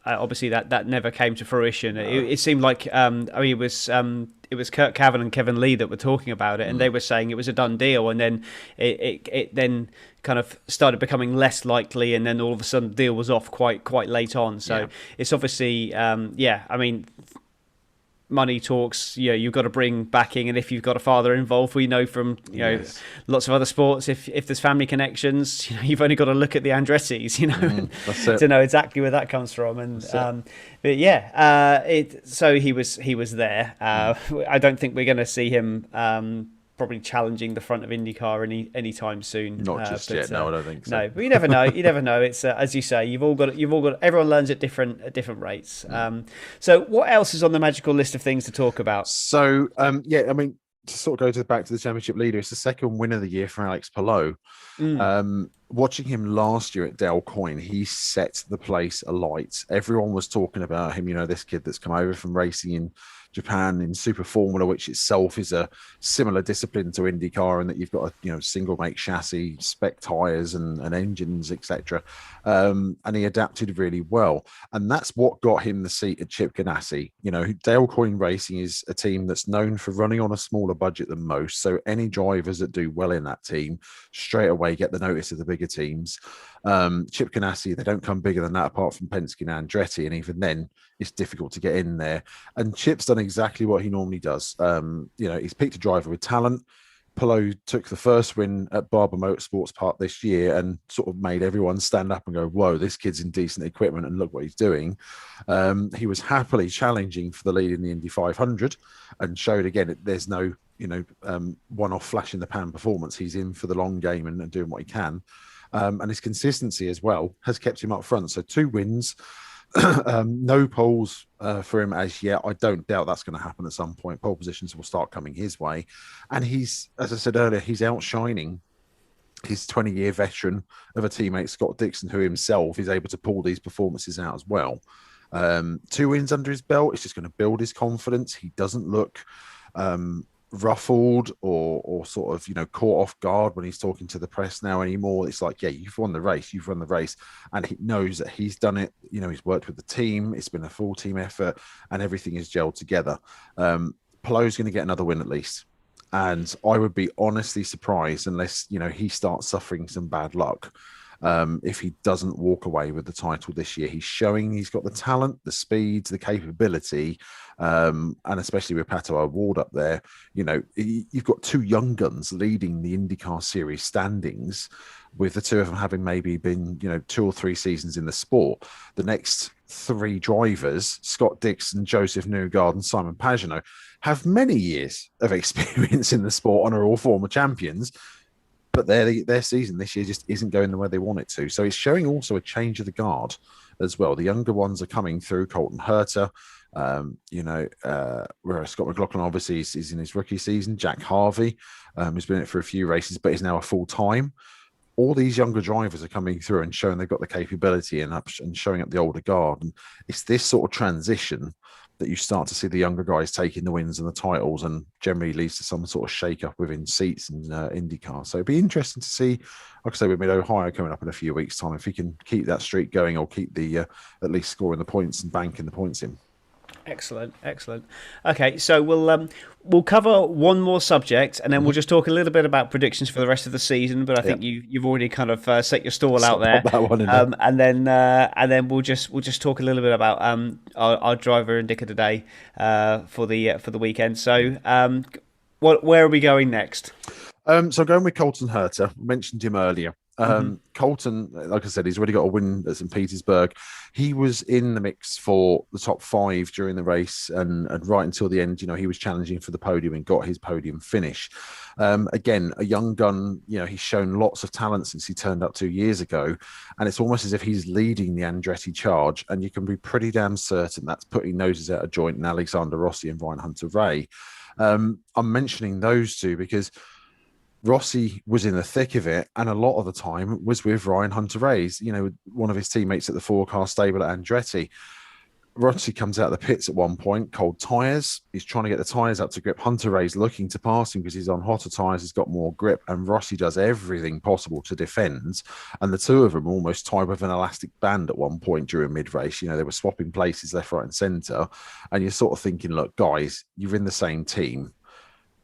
obviously that never came to fruition. It seemed like it was Kurt Cavan and Kevin Lee that were talking about it, and they were saying it was a done deal, and then it then kind of started becoming less likely, and then all of a sudden the deal was off quite late on. So it's obviously money talks. You've got to bring backing, and if you've got a father involved, we know from lots of other sports, if there's family connections, you've only got to look at the Andrettis, to know exactly where that comes from. And so he was there. I don't think we're going to see him probably challenging the front of IndyCar anytime soon. Not just yet. No, I don't think so. No, but you never know. You never know. It's as you say. You've all got. Everyone learns at different rates. So, what else is on the magical list of things to talk about? So, to sort of go back to the championship leader, it's the second win of the year for Alex Palou. Watching him last year at Dale Coyne, he set the place alight. Everyone was talking about him. This kid that's come over from racing in Japan in Super Formula, which itself is a similar discipline to IndyCar, and that you've got a single make chassis, spec tires, and engines, etc. And he adapted really well, and that's what got him the seat at Chip Ganassi. Dale Coyne Racing is a team that's known for running on a smaller budget than most, so any drivers that do well in that team straight away get the notice of the bigger teams. Chip Ganassi, they don't come bigger than that apart from Penske and Andretti, and even then it's difficult to get in there. And Chip's done exactly what he normally does. He's picked a driver with talent, Palou took the first win at Barber Motorsports Park this year and sort of made everyone stand up and go, whoa, this kid's in decent equipment and look what he's doing. He was happily challenging for the lead in the Indy 500 and showed again, there's no, one-off flash in the pan performance. He's in for the long game and doing what he can. And his consistency as well has kept him up front. So 2 wins, no poles for him as yet. I don't doubt that's going to happen at some point. Pole positions will start coming his way. And he's, as I said earlier, he's outshining his 20-year veteran of a teammate, Scott Dixon, who himself is able to pull these performances out as well. 2 wins under his belt. It's just going to build his confidence. He doesn't look ruffled or sort of caught off guard when he's talking to the press now anymore. It's like, yeah, you've run the race, and he knows that he's done it. He's worked with the team. It's been a full team effort, and everything is gelled together. Palou's going to get another win at least, and I would be honestly surprised unless he starts suffering some bad luck. If he doesn't walk away with the title this year. He's showing he's got the talent, the speed, the capability, and especially with Pato O'Ward up there, you've got 2 young guns leading the IndyCar series standings, with the 2 of them having maybe been 2 or 3 seasons in the sport. The next 3 drivers, Scott Dixon, Joseph Newgarden, and Simon Pagenaud, have many years of experience in the sport and are all former champions. But their season this year just isn't going the way they want it to. So it's showing also a change of the guard as well. The younger ones are coming through. Colton Herta, where Scott McLaughlin obviously is in his rookie season. Jack Harvey has been in it for a few races, but is now a full-time. All these younger drivers are coming through and showing they've got the capability and showing up the older guard. And it's this sort of transition that you start to see the younger guys taking the wins and the titles, and generally leads to some sort of shake-up within seats and IndyCar. So it'd be interesting to see, like I say, with Mid-Ohio coming up in a few weeks' time, if he can keep that streak going or keep the at least scoring the points and banking the points in. Excellent. Okay, so we'll cover one more subject, and then we'll just talk a little bit about predictions for the rest of the season. But I think you've already kind of set your stall out there, and then we'll just talk a little bit about our driver and Dick of the day for the weekend. So where are we going next? So going with Colton Herta. Mentioned him earlier. Colton, like I said, he's already got a win at St. Petersburg. He was in the mix for the top 5 during the race, and right until the end, he was challenging for the podium and got his podium finish. Again, a young gun, he's shown lots of talent since he turned up 2 years ago, and it's almost as if he's leading the Andretti charge, and you can be pretty damn certain that's putting noses out of joint in Alexander Rossi and Ryan Hunter-Reay. I'm mentioning those 2 because Rossi was in the thick of it, and a lot of the time was with Ryan Hunter-Reay's, one of his teammates at the 4-car stable at Andretti. Rossi comes out of the pits at one point, cold tyres. He's trying to get the tyres up to grip. Hunter-Reay's looking to pass him because he's on hotter tyres. He's got more grip, and Rossi does everything possible to defend. And the 2 of them almost tied with an elastic band at one point during mid-race. They were swapping places left, right, and centre. And you're sort of thinking, look, guys, you're in the same team.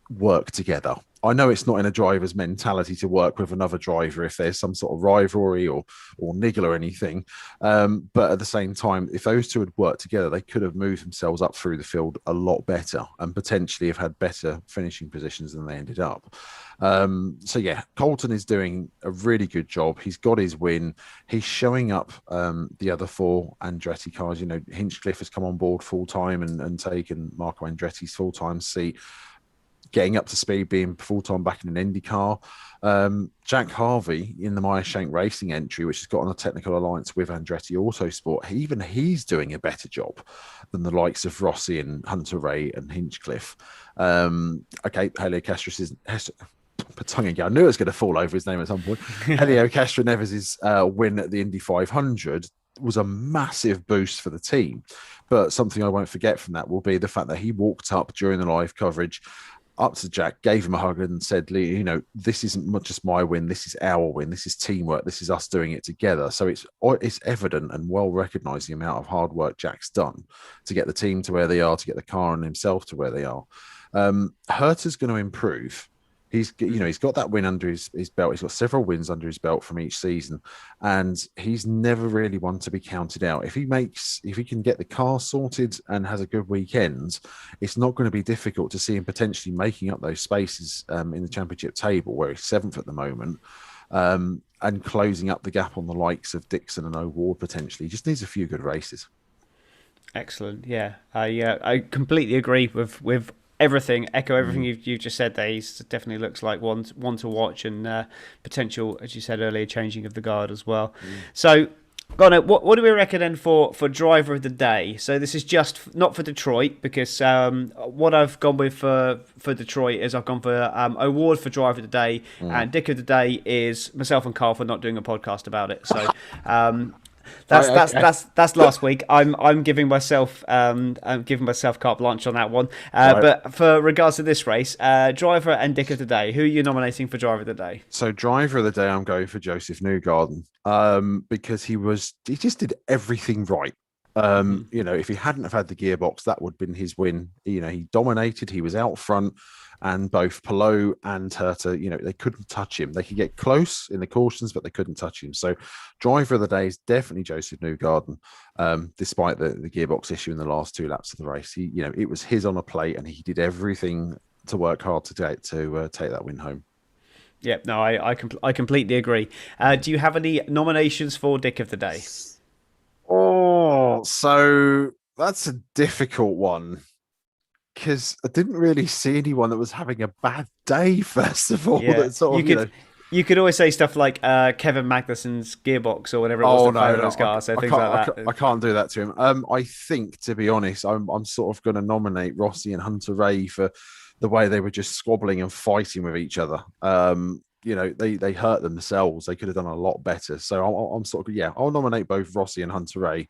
Work together. I know it's not in a driver's mentality to work with another driver if there's some sort of rivalry or niggle or anything. But at the same time, if those 2 had worked together, they could have moved themselves up through the field a lot better and potentially have had better finishing positions than they ended up. So yeah, Colton is doing a really good job. He's got his win. He's showing up the other 4 Andretti cars. Hinchcliffe has come on board full-time and taken Marco Andretti's full-time seat, getting up to speed, being full-time back in an IndyCar. Jack Harvey in the Meyer Shank Racing entry, which has got on a technical alliance with Andretti Autosport, he's doing a better job than the likes of Rossi and Hunter-Reay and Hinchcliffe. Okay, Helio Castro is... tongue again. I knew it was going to fall over his name at some point. Helio Castro-Neves's win at the Indy 500 was a massive boost for the team. But something I won't forget from that will be the fact that he walked up during the live coverage up to Jack, gave him a hug and said, this isn't just my win. This is our win. This is teamwork. This is us doing it together. So it's evident and well recognised the amount of hard work Jack's done to get the team to where they are, to get the car and himself to where they are. Herta's going to improve. he's got that win under his belt. He's got several wins under his belt from each season, and he's never really one to be counted out. If he can get the car sorted and has a good weekend, it's not going to be difficult to see him potentially making up those spaces in the championship table, where he's 7th at the moment. And closing up the gap on the likes of Dixon and O'Ward potentially. He just needs a few good races. Excellent. Yeah, I completely agree with everything. Echo everything you've just said. There, he definitely looks like one to watch, and potential, as you said earlier, changing of the guard as well. So, Gunnar, what do we reckon then for driver of the day? So this is just not for Detroit, because what I've gone with for Detroit is I've gone for award for driver of the day, and dick of the day is myself and Carl for not doing a podcast about it. So that's last week. I'm giving myself carte blanche on that one. But for regards to this race, driver and dick of the day, who are you nominating for driver of the day? So driver of the day, I'm going for Joseph Newgarden, because he just did everything right. If he hadn't have had the gearbox, that would have been his win. He dominated. He was out front, and both Palou and Herta, they couldn't touch him. They could get close in the cautions, but they couldn't touch him. So driver of the day is definitely Joseph Newgarden, despite the gearbox issue in the last 2 laps of the race. It was his on a plate, and he did everything to work hard to take that win home. Yeah, no, I completely agree. Do you have any nominations for dick of the day? Oh, so that's a difficult one, because I didn't really see anyone that was having a bad day, first of all. Yeah. You could always say stuff like Kevin Magnussen's gearbox or whatever it was those cars. So things like that. I can't do that to him. I think, to be honest, I'm sort of going to nominate Rossi and Hunter Ray for the way they were just squabbling and fighting with each other. They hurt themselves. They could have done a lot better. So I'll nominate both Rossi and Hunter Ray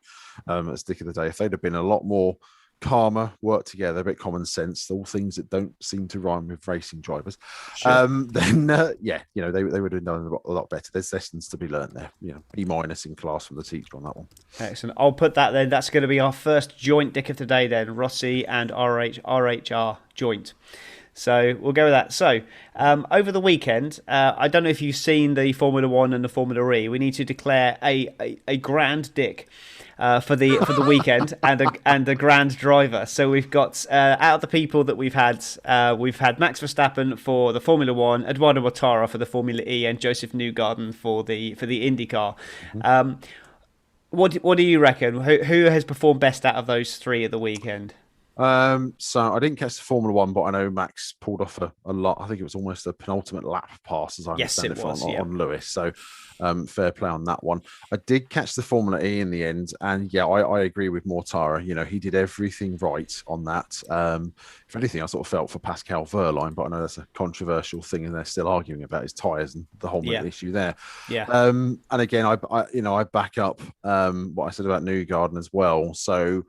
as dick of the day. If they'd have been a lot more calmer, work together, a bit common sense, all things that don't seem to rhyme with racing drivers, then they would have done a lot better. There's lessons to be learned there. B- in class from the teacher on that one. Excellent. I'll put that then. That's going to be our first joint dick of the day then, Rossi and RHR joint. So we'll go with that. So over the weekend, I don't know if you've seen the Formula One and the Formula E. We need to declare a grand dick for the weekend and a grand driver. So we've got out of the people that we've had Max Verstappen for the Formula One, Eduardo Mortara for the Formula E, and Joseph Newgarden for the IndyCar. What do you reckon? Who has performed best out of those 3 at the weekend? So I didn't catch the Formula One, but I know Max pulled off a lot. I think it was almost a penultimate lap pass, as I understand it, on Lewis. So fair play on that one. I did catch the Formula E in the end, and I agree with Mortara. He did everything right on that. If anything, I sort of felt for Pascal Wehrlein, but I know that's a controversial thing, and they're still arguing about his tyres and the whole issue there. Yeah. And again, I back up what I said about Newgarden as well. So,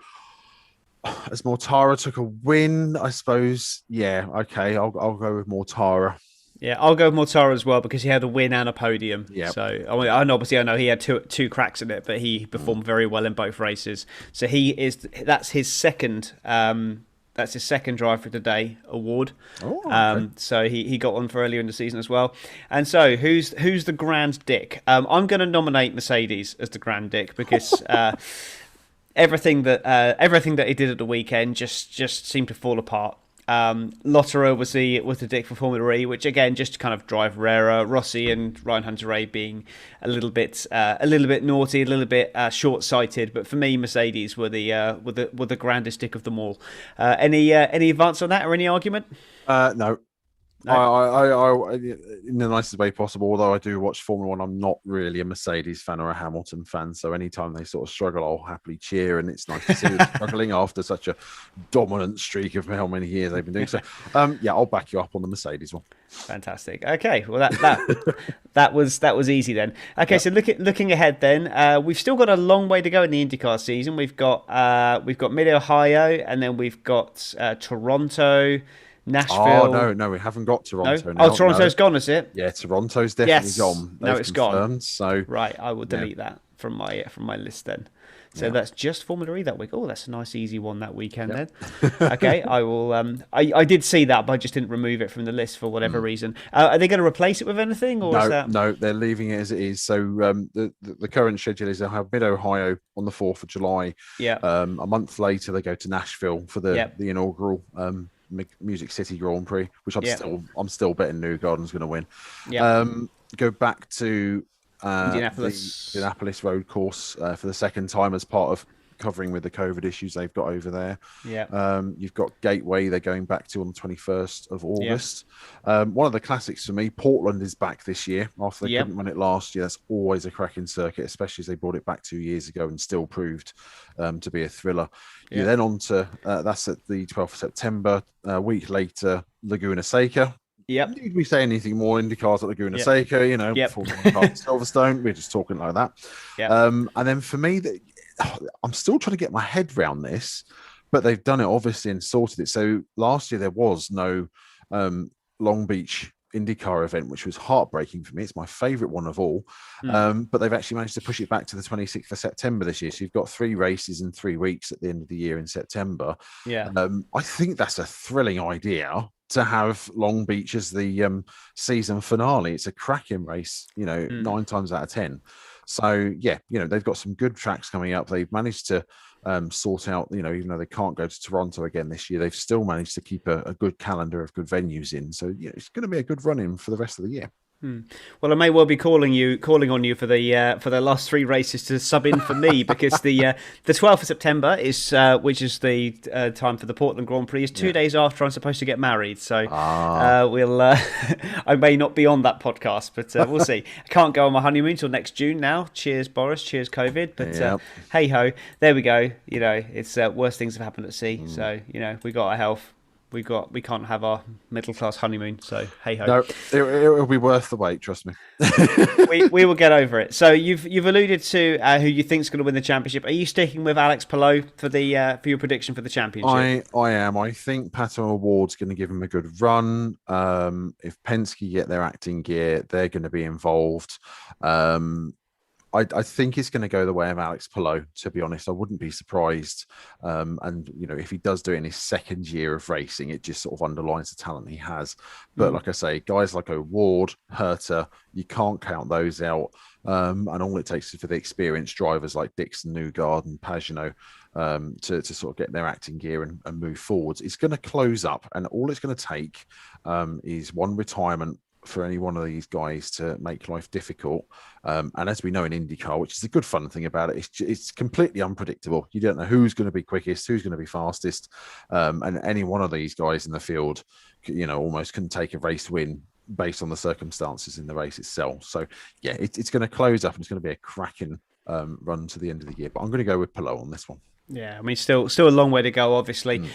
as Mortara took a win, I suppose. Yeah, okay, I'll go with Mortara. Yeah, I'll go with Mortara as well, because he had a win and a podium. Yeah. So I know he had two cracks in it, but he performed very well in both races. So that's his second driver of the day award. Oh, okay. So he got one for earlier in the season as well. And so who's the grand dick? I'm going to nominate Mercedes as the grand dick, because everything that he did at the weekend just seemed to fall apart. Lotterer was the dick for Formula E, which again just kind of drive rarer. Rossi and Ryan Hunter-Reay being a little bit naughty, a little bit short-sighted. But for me, Mercedes were the grandest dick of them all. Any advance on that or any argument? No. I in the nicest way possible, although I do watch Formula One, I'm not really a Mercedes fan or a Hamilton fan, so anytime they sort of struggle, I'll happily cheer, and it's nice to see them struggling after such a dominant streak of how many years they've been doing. So I'll back you up on the Mercedes one. Fantastic. Okay, well that was easy then. Okay, yep. So looking ahead then, we've still got a long way to go in the IndyCar season. We've got Mid Ohio, and then we've got Toronto, Oh Nashville. no, we haven't got No. Toronto Oh, now. No. Toronto's gone, is it? Yeah, Toronto's definitely Yes. gone. No, They've it's gone. confirmed. So Right. I will yeah, delete that from my list then. So yeah, that's just Formula E that week. Oh, that's a nice easy one that weekend yep. then. Okay, I will. I did see that, but I just didn't remove it from the list for whatever reason. Are they going to replace it with anything, or is No, that? no, they're leaving it as it is. So the current schedule is they'll have Mid Ohio on the 4th of July. Yeah. A month later, they go to Nashville for Yeah. the inaugural Music City Grand Prix, which Yeah. I'm still betting New Garden's going to win. Yeah. Go back to the Indianapolis. Indianapolis road course for the second time as part of covering with the COVID issues they've got over there. Yeah. You've got Gateway they're going back to on the 21st of Yeah. August. One of the classics for me, Portland is back this year after they Yeah. couldn't win it last year. That's always a cracking circuit, especially as they brought it back 2 years ago and still proved to be a thriller. Yeah. You're then on to, that's at the 12th of September. A week later, Laguna Seca. Yep. Did we say anything more? IndyCars at Laguna Yep. Seca, Yep. before Silverstone, we're just talking like that. Yep. And then for me, I'm still trying to get my head around this, but they've done it obviously and sorted it. So last year there was no Long Beach IndyCar event, which was heartbreaking for me. It's my favorite one of all. But they've actually managed to push it back to the 26th of September this year. So you've got 3 races in 3 weeks at the end of the year in September. Yeah. I think that's a thrilling idea to have Long Beach as the season finale. It's a cracking race, 9 times out of 10. So yeah, they've got some good tracks coming up. They've managed to sort out, even though they can't go to Toronto again this year, they've still managed to keep a good calendar of good venues in. So it's going to be a good run in for the rest of the year. Well, I may well be calling on you for the last 3 races to sub in for me because the 12th of September is which is the time for the Portland Grand Prix is 2 days after I'm supposed to get married. So we'll I may not be on that podcast, but we'll see. I can't go on my honeymoon till next June now. Cheers, Boris. Cheers, COVID. But hey ho, there we go. It's worse things have happened at sea. So we got our health. We can't have our middle class honeymoon, so hey ho. No, it'll be worth the wait. Trust me. we will get over it. So you've alluded to who you think's going to win the championship. Are you sticking with Alex Palou for for your prediction for the championship? I am. I think Pato O'Ward's going to give him a good run. If Penske get their acting gear, they're going to be involved. I think it's going to go the way of Alex Palou, to be honest. I wouldn't be surprised. And, if he does do it in his second year of racing, it just sort of underlines the talent he has. But like I say, guys like O'Ward, Herter, you can't count those out. And all it takes is for the experienced drivers like Dixon, Newgard and Pagenaud to sort of get their acting gear and move forwards. It's going to close up, and all it's going to take is one retirement for any one of these guys to make life difficult. And as we know in IndyCar, which is a good fun thing about it, it's completely unpredictable. You don't know who's going to be quickest, who's going to be fastest. And any one of these guys in the field, almost can take a race win based on the circumstances in the race itself. So yeah, it's going to close up and it's going to be a cracking run to the end of the year. But I'm going to go with Palou on this one. Yeah, I mean, still a long way to go, obviously.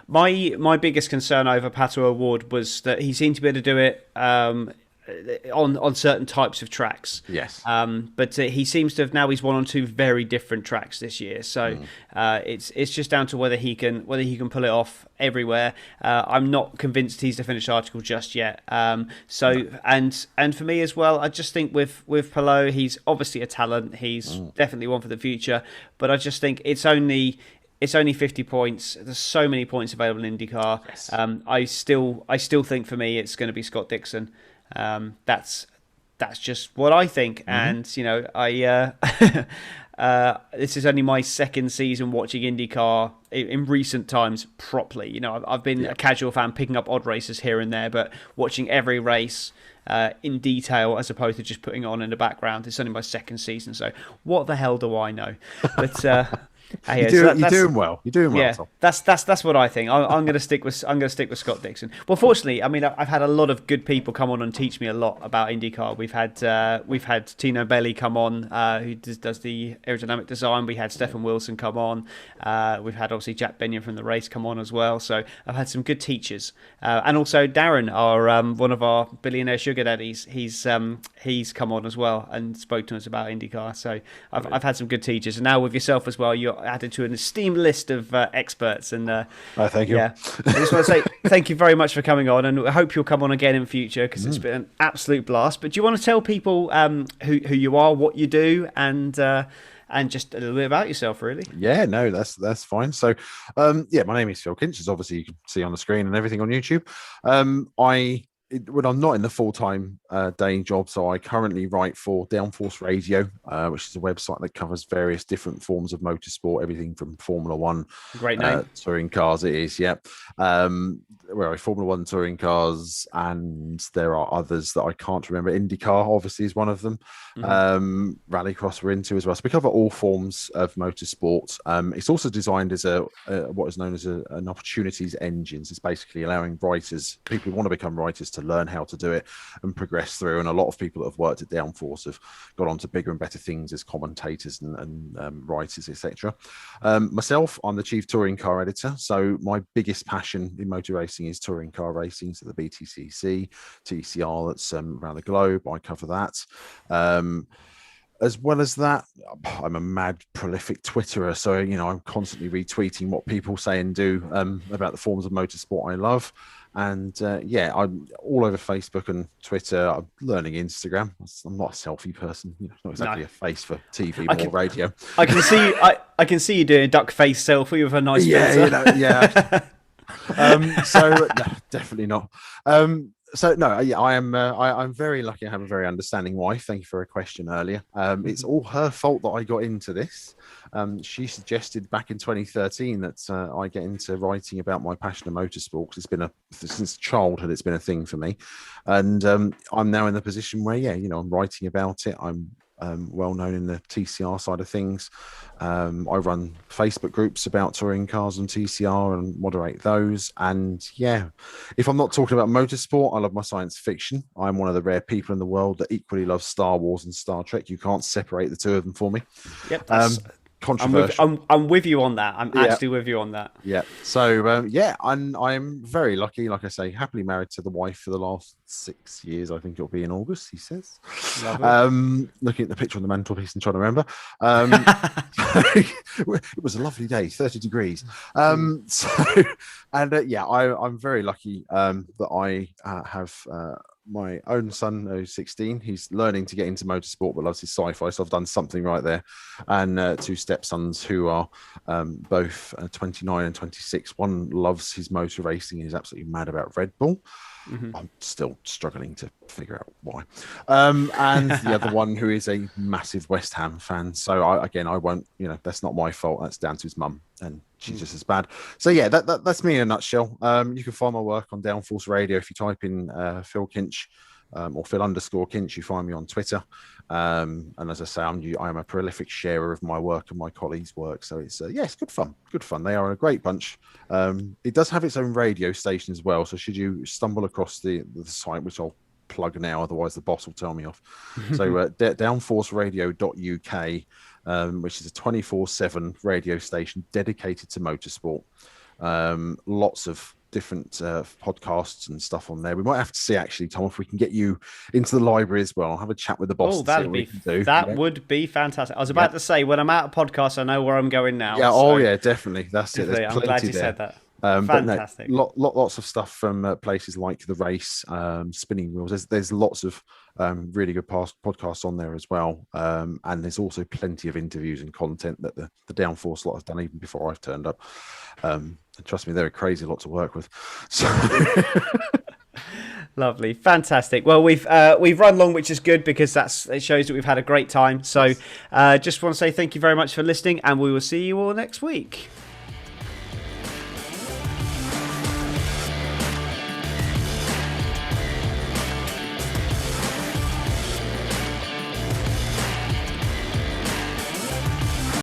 My biggest concern over Pato O'Ward was that he seemed to be able to do it on certain types of tracks. Yes. But he seems to have now he's won on 2 very different tracks this year. So it's just down to whether he can pull it off everywhere. I'm not convinced he's the finished article just yet. And for me as well, I just think with Palou, he's obviously a talent. He's definitely one for the future. But I just think it's only 50 points. There's so many points available in IndyCar. Yes. I still think for me it's going to be Scott Dixon. That's just what I think, and this is only my second season watching IndyCar in recent times properly. I've been a casual fan picking up odd races here and there, but watching every race in detail as opposed to just putting it on in the background. It's only my second season, so what the hell do I know? But You're doing well. You're doing well. Yeah, Tom. that's what I think. I'm going to stick with Scott Dixon. Well, fortunately, I mean, I've had a lot of good people come on and teach me a lot about IndyCar. We've had Tino Belli come on, who does the aerodynamic design. We had Stefan Wilson come on. We've had obviously Jack Benyon from the race come on as well. So I've had some good teachers, and also Darren, our one of our billionaire sugar daddies. He's come on as well and spoke to us about IndyCar. So I've had some good teachers, and now with yourself as well. you're added to an esteemed list of experts. And Thank you. Yeah, I just want to say thank you very much for coming on, and I hope you'll come on again in future because it's been an absolute blast. But do you want to tell people who you are, what you do, and just a little bit about yourself, really? Yeah, no, that's fine. So, my name is Phil Kinch, as obviously you can see on the screen and everything on YouTube. When I'm not in the full-time day job, so I currently write for Downforce Radio, which is a website that covers various different forms of motorsport, everything from Formula One, Great name, touring cars. It is, yeah. Where Formula One touring cars, and there are others that I can't remember. Indycar, obviously, is one of them. Rallycross we're into as well. So we cover all forms of motorsport. It's also designed as what is known as an opportunities engine. So it's basically allowing writers, people who want to become writers, to learn how to do it and progress through. And a lot of people that have worked at Downforce have got on to bigger and better things as commentators and writers, etc. Myself, I'm the chief touring car editor. So my biggest passion in motor racing is touring car racing. So the BTCC, TCR, that's around the globe. I cover that. As well as that, I'm a mad, prolific Twitterer. So, I'm constantly retweeting what people say and do about the forms of motorsport I love. And I'm all over Facebook and Twitter. I'm learning Instagram. I'm not a selfie person. Not exactly a face for TV or radio. I can see. I can see you doing a duck face selfie with a nice filter. So no, definitely not. I'm very lucky. I have a very understanding wife. Thank you for a question earlier. It's all her fault that I got into this. She suggested back in 2013 that I get into writing about my passion of motorsport, because it's been since childhood, it's been a thing for me. And I'm now in the position where, I'm writing about it. I'm well known in the TCR side of things. I run Facebook groups about touring cars and TCR and moderate those. And if I'm not talking about motorsport, I love my science fiction. I'm one of the rare people in the world that equally loves Star Wars and Star Trek. You can't separate the two of them for me. Yep. Controversial. I'm with you on that. I'm actually with you on that. Yeah. So I'm very lucky. Like I say, happily married to the wife for the last 6 years. I think it'll be in August, he says. Looking at the picture on the mantelpiece and trying to remember. It was a lovely day, 30 degrees. I'm very lucky that I have my own son, who's 16. He's learning to get into motorsport but loves his sci-fi, so I've done something right there. And two stepsons who are both 29 and 26. One loves his motor racing and is absolutely mad about Red Bull. I'm still struggling to figure out why. And the other one who is a massive West Ham fan. So I won't, that's not my fault. That's down to his mum, and she's just as bad. So that's me in a nutshell. You can find my work on Downforce Radio if you type in Phil Kinch or Phil_Kinch. You find me on Twitter. And as I say, I am a prolific sharer of my work and my colleagues' work. So it's it's good fun. Good fun. They are a great bunch. It does have its own radio station as well. So should you stumble across the site, which I'll plug now, otherwise the boss will tell me off. So downforceradio.uk, which is a 24/7 radio station dedicated to motorsport. Lots of different podcasts and stuff on there. We might have to see, actually, Tom, if we can get you into the library as well. I'll have a chat with the boss. That would be fantastic. I was about to say, when I'm out of podcast, I know where I'm going now. Yeah, definitely. That's it. I'm glad you said that. Fantastic. But no, lots of stuff from places like The Race, Spinning Wheels. There's lots of really good podcasts on there as well. And there's also plenty of interviews and content that the Downforce lot have done even before I've turned up. And trust me, they're a crazy lot to work with. So Lovely, fantastic. Well, we've run long, which is good because it shows that we've had a great time. So just want to say thank you very much for listening, and we will see you all next week.